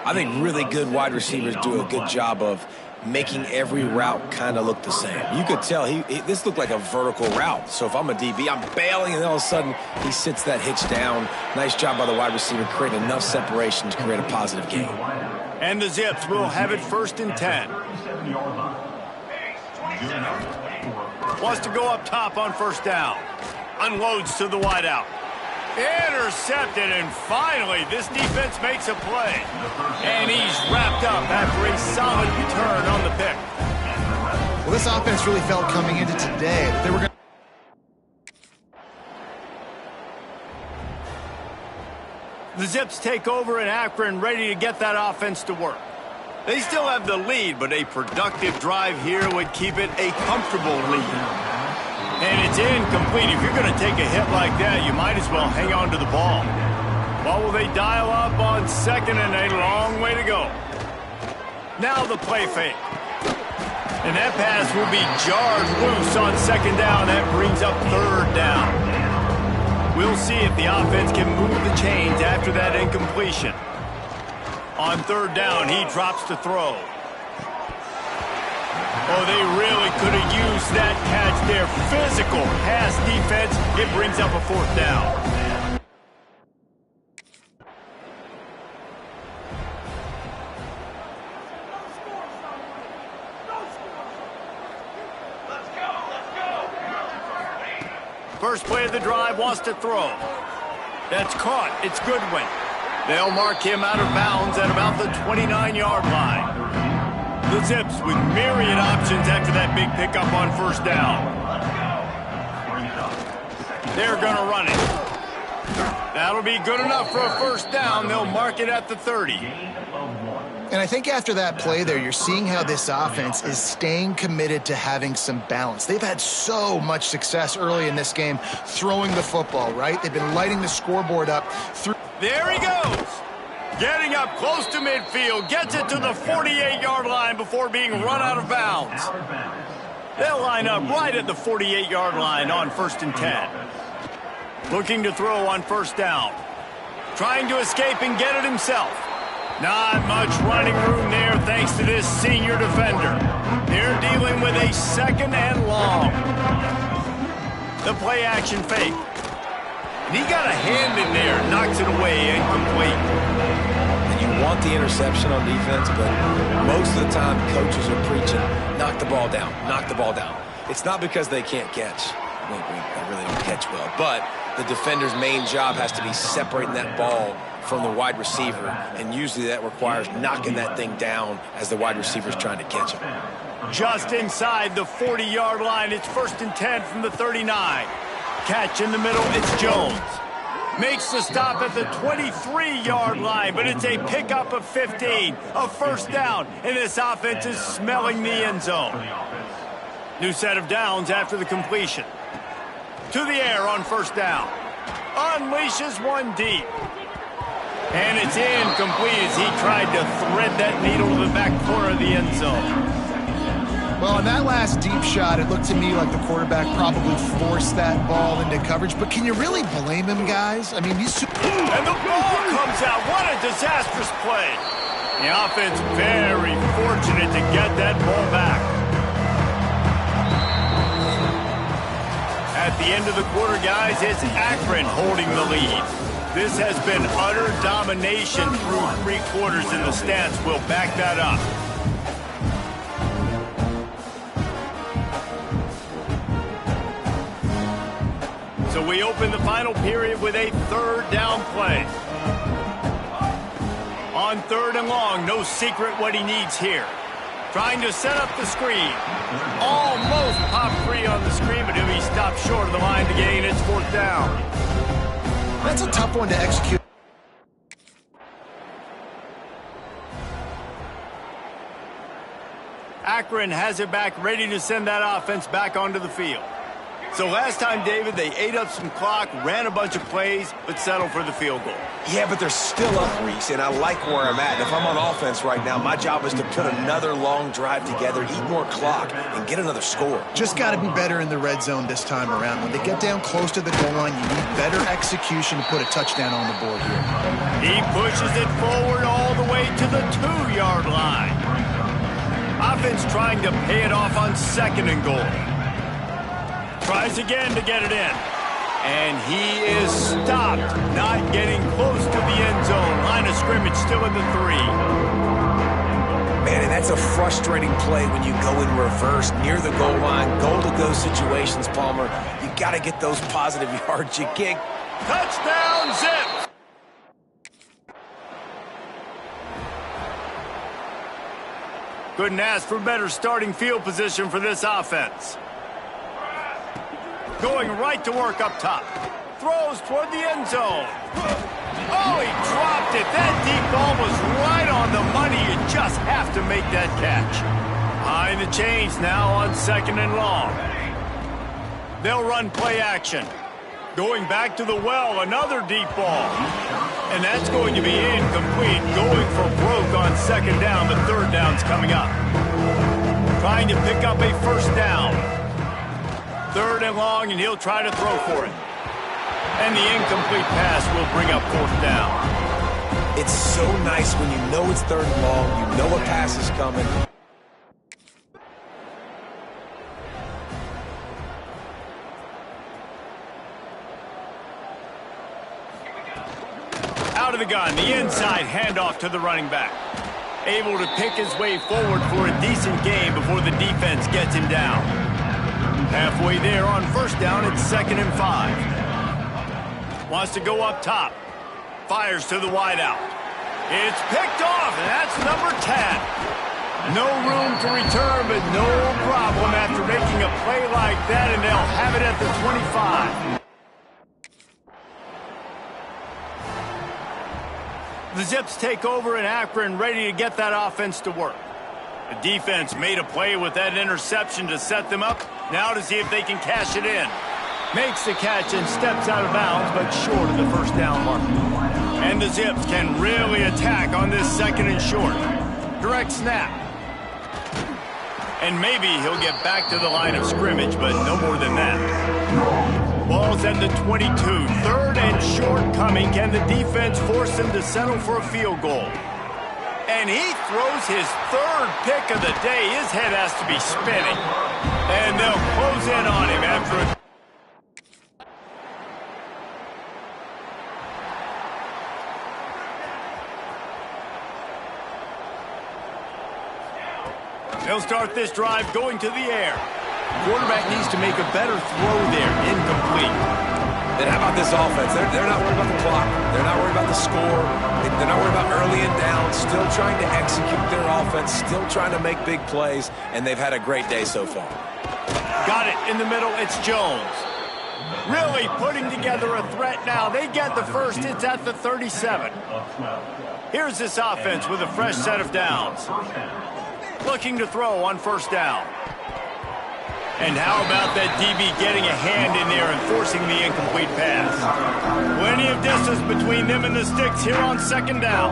I think really good wide receivers do a good job of making every route kind of look the same. You could tell this looked like a vertical route. So if I'm a DB, I'm bailing, and then all of a sudden he sits that hitch down. Nice job by the wide receiver creating enough separation to create a positive game. And the Zips will have it 1st and 10. Wants to go up top on 1st down. Unloads to the wideout. Intercepted, and finally this defense makes a play. And he's wrapped up after a solid return on the pick. Well, this offense really felt coming into today that they were going to... The Zips take over in Akron, ready to get that offense to work. They still have the lead, but a productive drive here would keep it a comfortable lead. And it's incomplete. If you're going to take a hit like that, you might as well hang on to the ball. Well, will they dial up on 2nd and a long way to go? Now the play fake. And that pass will be jarred loose on 2nd down. That brings up 3rd down. We'll see if the offense can move the chains after that incompletion. On 3rd down, he drops to throw. Oh, they really could have used that catch there. Physical pass defense. It brings up a 4th down. First play of the drive, wants to throw. That's caught. It's Goodwin. They'll mark him out of bounds at about the 29-yard line. The Zips with myriad options after that big pickup on 1st down. They're going to run it. That'll be good enough for a 1st down. They'll mark it at the 30. And I think after that play there, you're seeing how this offense is staying committed to having some balance. They've had so much success early in this game throwing the football, right? They've been lighting the scoreboard up through. There he goes. Getting up close to midfield, gets it to the 48-yard line before being run out of bounds. They'll line up right at the 48-yard line on 1st and 10. Looking to throw on 1st down. Trying to escape and get it himself. Not much running room there thanks to this senior defender. They're dealing with a 2nd and long. The play action fake. And he got a hand in there, knocks it away, incomplete. You want the interception on defense, but most of the time coaches are preaching, knock the ball down, knock the ball down. It's not because they can't catch. They really don't catch well. But the defender's main job has to be separating that ball from the wide receiver, and usually that requires knocking that thing down as the wide receiver's trying to catch him. Just inside the 40-yard line, it's 1st and 10 from the 39. Catch in the middle, it's Jones. Makes the stop at the 23-yard line, but it's a pickup of 15, a 1st down, and this offense is smelling the end zone. New set of downs after the completion. To the air on first down. Unleashes one deep. And it's incomplete as he tried to thread that needle to the back corner of the end zone. Well, on that last deep shot, it looked to me like the quarterback probably forced that ball into coverage. But can you really blame him, guys? I mean, these... And the ball comes out. What a disastrous play. The offense very fortunate to get that ball back. At the end of the quarter, guys, it's Akron holding the lead. This has been utter domination through 3 quarters, and the stats will back that up. So we open the final period with a 3rd down play. On 3rd and long, no secret what he needs here. Trying to set up the screen. Almost popped free on the screen, but he'll be stopped short of the line to gain. It's 4th down. That's a tough one to execute. Akron has it back, ready to send that offense back onto the field. So last time, David, they ate up some clock, ran a bunch of plays, but settled for the field goal. Yeah, but they're still up, Reese, and I like where I'm at. And if I'm on offense right now, my job is to put another long drive together, eat more clock, and get another score. Just got to be better in the red zone this time around. When they get down close to the goal line, you need better execution to put a touchdown on the board here. He pushes it forward all the way to the 2-yard line. Offense trying to pay it off on 2nd and goal. Tries again to get it in. And he is stopped, not getting close to the end zone. Line of scrimmage still in the 3. Man, and that's a frustrating play when you go in reverse near the goal line. Goal-to-go situations, Palmer. You got to get those positive yards. You can't. Touchdown, Zip! Couldn't ask for better starting field position for this offense. Going right to work up top. Throws toward the end zone. Oh, he dropped it. That deep ball was right on the money. You just have to make that catch. Behind the chains now on 2nd and long. They'll run play action. Going back to the well, another deep ball. And that's going to be incomplete. Going for broke on 2nd down, but 3rd down's coming up. Trying to pick up a 1st down. 3rd and long, and he'll try to throw for it. And the incomplete pass will bring up 4th down. It's so nice when you know it's 3rd and long, you know a pass is coming. Out of the gun, the inside handoff to the running back. Able to pick his way forward for a decent gain before the defense gets him down. Halfway there on 1st down, it's 2nd and 5. Wants to go up top. Fires to the wideout. It's picked off, and that's number 10. No room to return, but no problem after making a play like that, and they'll have it at the 25. The Zips take over in Akron, ready to get that offense to work. The defense made a play with that interception to set them up. Now to see if they can cash it in. Makes the catch and steps out of bounds, but short of the 1st down mark. And the Zips can really attack on this 2nd and short. Direct snap. And maybe he'll get back to the line of scrimmage, but no more than that. Ball's at the 22. 3rd and short coming. Can the defense force them to settle for a field goal? And he throws his 3rd pick of the day. His head has to be spinning. And they'll close in on him after a... They'll start this drive going to the air. Quarterback needs to make a better throw there. Incomplete. Then how about this offense? They're not worried about the clock. They're not worried about the score. They're not worried about early and down. Still trying to execute their offense. Still trying to make big plays. And they've had a great day so far. Got it in the middle. It's Jones. Really putting together a threat now. They get the first. It's at the 37. Here's this offense with a fresh set of downs. Looking to throw on 1st down. And how about that DB getting a hand in there and forcing the incomplete pass? Plenty of distance between them and the sticks here on second down.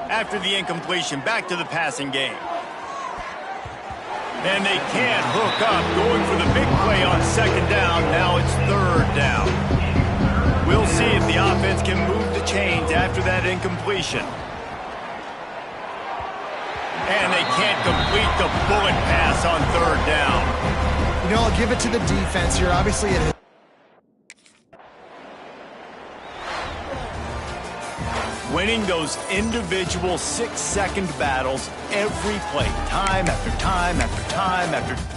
After the incompletion, back to the passing game. And they can't hook up, going for the big play on second down. Now it's third down. We'll see if the offense can move the chains after that incompletion. And they can't complete the bullet pass on third down. You know, I'll give it to the defense here. Obviously, it winning those individual 6-second battles every play, time after time after time after time.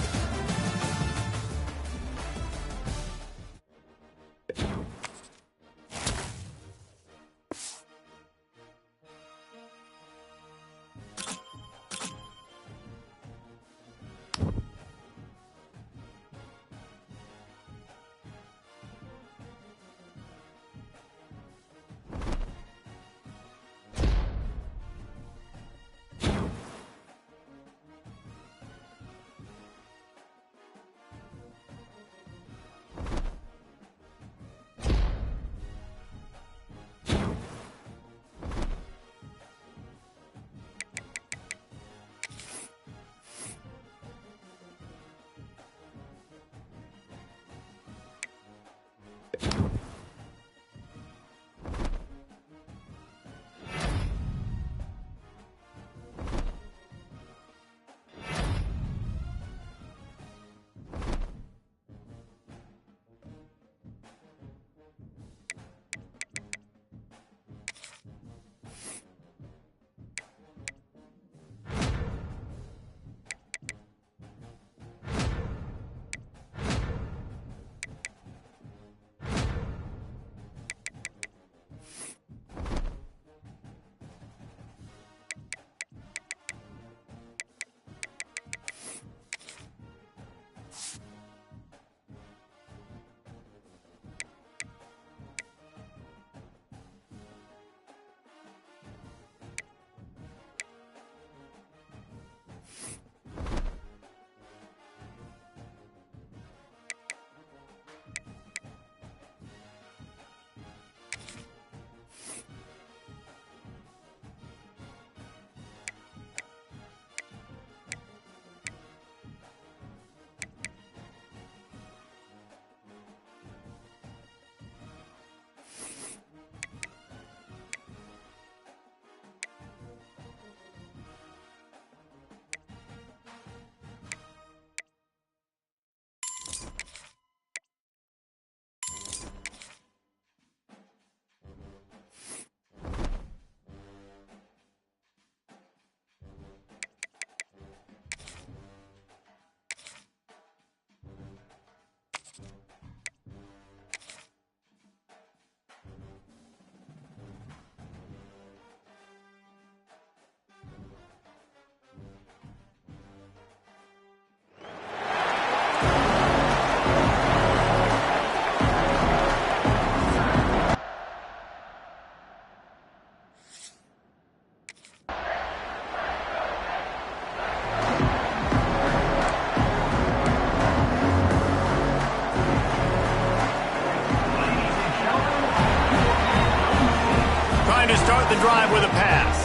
The drive with a pass.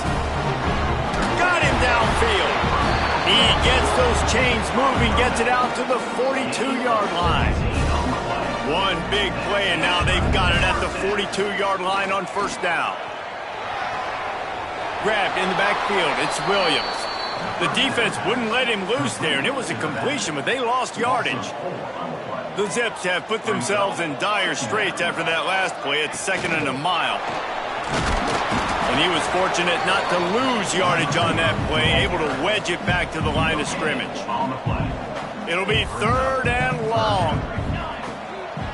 Got him downfield. He gets those chains moving, gets it out to the 42-yard line. One big play, and now they've got it at the 42-yard line on first down. Grabbed in the backfield. It's Williams. The defense wouldn't let him loose there, and it was a completion, but they lost yardage. The Zips have put themselves in dire straits after that last play. It's 2nd and a mile. And he was fortunate not to lose yardage on that play, able to wedge it back to the line of scrimmage. It'll be 3rd and long.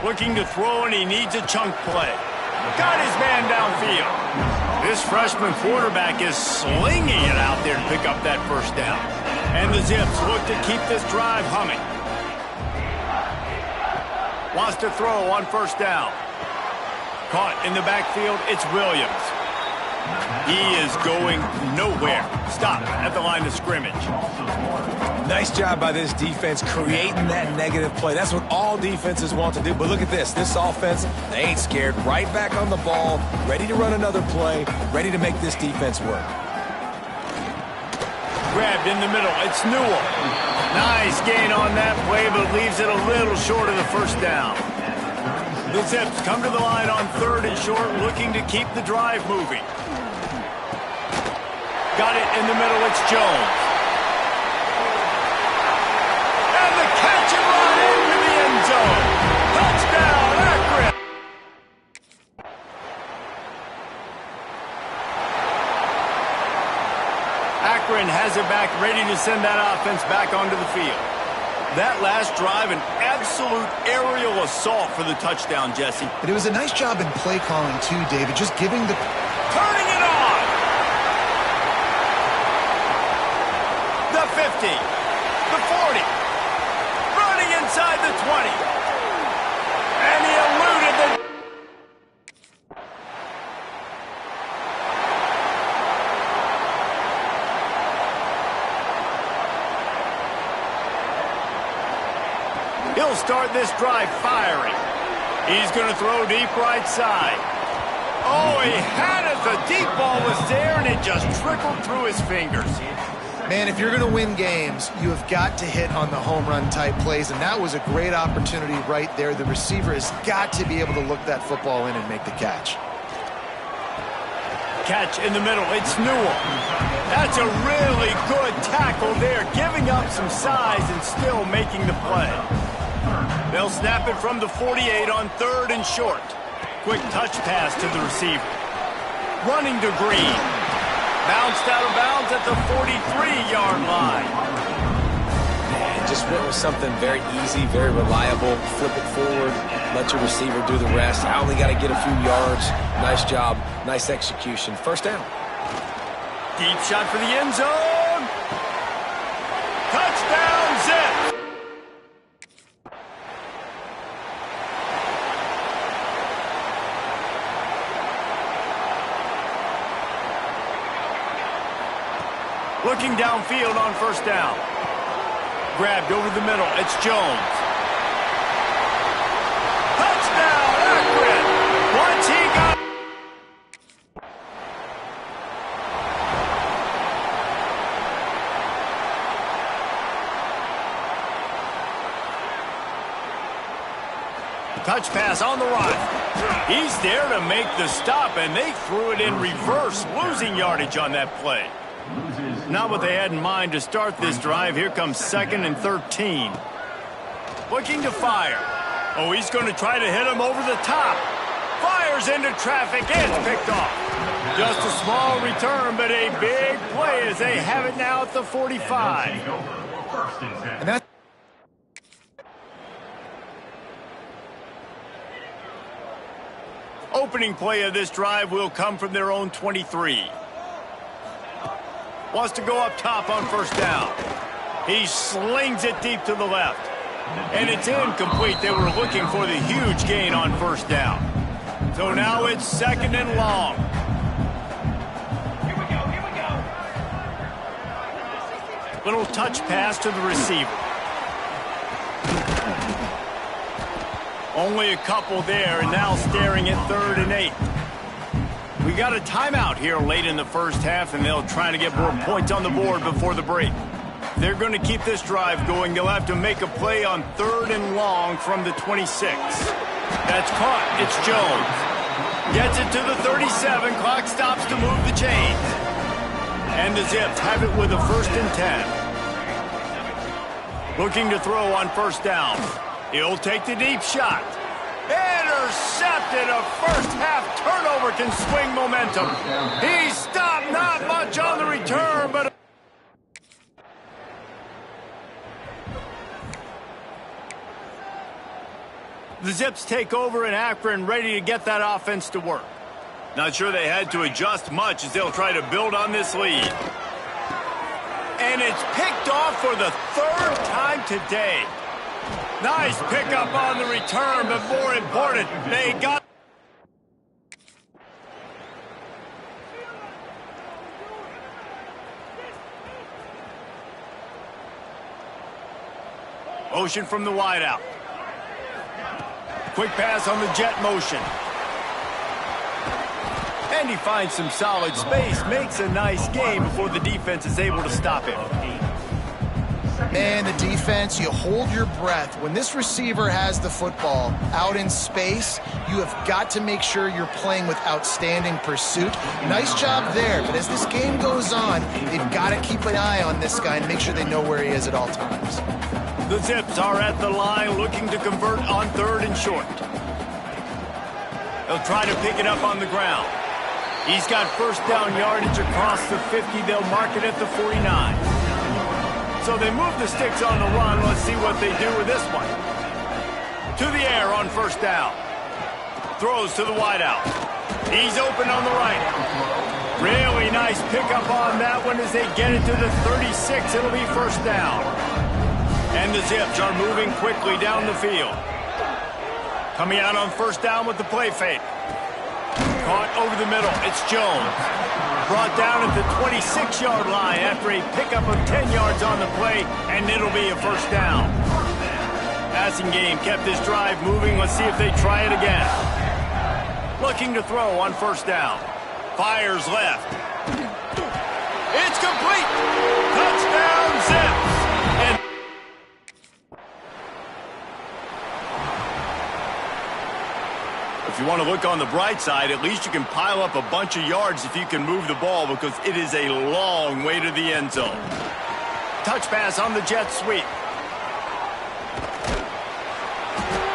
Looking to throw, and he needs a chunk play. Got his man downfield. This freshman quarterback is slinging it out there to pick up that first down. And the Zips look to keep this drive humming. Wants to throw on first down. Caught in the backfield, it's Williams. He is going nowhere. Stop at the line of scrimmage. Nice job by this defense creating that negative play. That's what all defenses want to do. But look at this. This offense, they ain't scared. Right back on the ball, ready to run another play, ready to make this defense work. Grabbed in the middle. It's Newell. Nice gain on that play, but leaves it a little short of the first down. The Zips come to the line on 3rd and short, looking to keep the drive moving. Got it in the middle. It's Jones. And the catch and run into the end zone. Touchdown, Akron. Akron has it back, ready to send that offense back onto the field. That last drive, an absolute aerial assault for the touchdown, Jesse. But it was a nice job in play calling, too, David, just giving the... Turning it on! The 50, the 40, running inside the 20. And he eluded the... He'll start this drive firing. He's going to throw deep right side. Oh, he had it. The deep ball was there, and it just trickled through his fingers. Man, if you're going to win games, you have got to hit on the home run type plays, and that was a great opportunity right there. The receiver has got to be able to look that football in and make the catch. Catch in the middle. It's Newell. That's a really good tackle there, giving up some size and still making the play. They'll snap it from the 48 on 3rd and short. Quick touch pass to the receiver. Running to Green. Bounced out of bounds at the 43-yard line. And just went with something very easy, very reliable. Flip it forward, let your receiver do the rest. I only got to get a few yards. Nice job, nice execution. First down. Deep shot for the end zone. Touchdown, Zips. Looking downfield on first down. Grabbed over the middle. It's Jones. Touchdown, Akron. Once he got... Touch pass on the run. He's there to make the stop, and they threw it in reverse, losing yardage on that play. Not what they had in mind to start this drive. Here comes 2nd and 13. Looking to fire. Oh, he's going to try to hit him over the top. Fires into traffic. It's picked off. Just a small return, but a big play as they have it now at the 45. And that's Opening play of this drive will come from their own 23. Wants to go up top on first down. He slings it deep to the left. And it's incomplete. They were looking for the huge gain on first down. So now it's 2nd and long. Little touch pass to the receiver. Only a couple there, and now staring at 3rd and 8. We got a timeout here late in the first half, and they'll try to get more points on the board before the break. They're going to keep this drive going. They'll have to make a play on 3rd and long from the 26. That's caught. It's Jones. Gets it to the 37. Clock stops to move the chains. And the Zips have it with a 1st and 10. Looking to throw on first down. He'll take the deep shot. Intercepted. A first-half turnover can swing momentum. He stopped, not much on the return, but... The Zips take over in Akron, ready to get that offense to work. Not sure they had to adjust much as they'll try to build on this lead. And it's picked off for the 3rd time today. Nice pickup on the return, but more important, they got... Motion from the wideout. Quick pass on the jet motion. And he finds some solid space, makes a nice game before the defense is able to stop him. Man, the defense, you hold your breath. When this receiver has the football out in space, you have got to make sure you're playing with outstanding pursuit. Nice job there, but as this game goes on, they've got to keep an eye on this guy and make sure they know where he is at all times. The Zips are at the line looking to convert on 3rd and short. They'll try to pick it up on the ground. He's got first down yardage across the 50. They'll mark it at the 49. So they move the sticks on the run. Let's see what they do with this one. To the air on first down. Throws to the wideout. He's open on the right. Really nice pickup on that one as they get it to the 36. It'll be first down. And the Zips are moving quickly down the field. Coming out on first down with the play fake. Caught over the middle. It's Jones. Brought down at the 26-yard line after a pickup of 10 yards on the play, and it'll be a first down. Passing game kept this drive moving. Let's see if they try it again. Looking to throw on first down. Fires left. It's complete. Touchdown, Zips. And if you want to look on the bright side, at least you can pile up a bunch of yards if you can move the ball because it is a long way to the end zone. Touch pass on the jet sweep.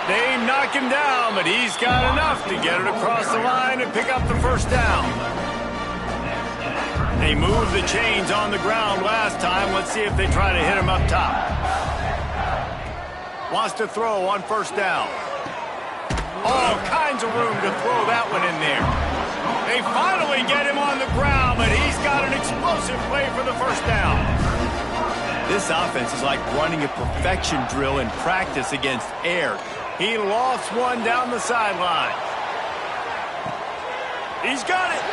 They knock him down, but he's got enough to get it across the line and pick up the first down. They moved the chains on the ground last time. Let's see if they try to hit him up top. Wants to throw on first down. All kinds of room to throw that one in there. They finally get him on the ground, but he's got an explosive play for the first down. This offense is like running a perfection drill in practice against air. He lost one down the sideline. He's got it.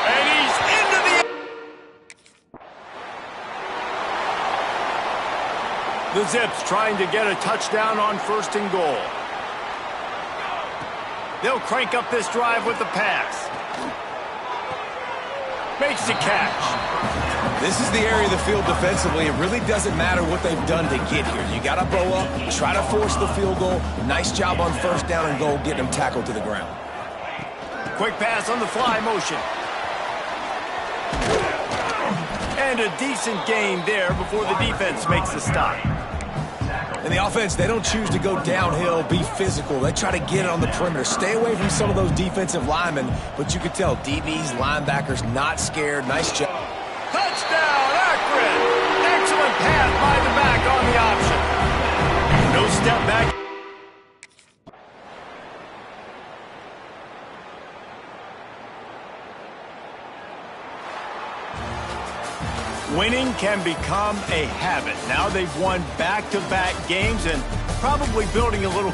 And he's into the... The Zips trying to get a touchdown on first and goal. They'll crank up this drive with the pass. Makes the catch. This is the area of the field defensively. It really doesn't matter what they've done to get here. You got to bow up, try to force the field goal. Nice job on first down and goal, getting them tackled to the ground. Quick pass on the fly motion. And a decent gain there before the defense makes the stop. And the offense, they don't choose to go downhill, be physical. They try to get it on the perimeter. Stay away from some of those defensive linemen, but you can tell DBs, linebackers, not scared. Nice job. Touchdown, Akron! Excellent pass by the back on the option. No step back. Winning can become a habit. Now they've won back-to-back games and probably building a little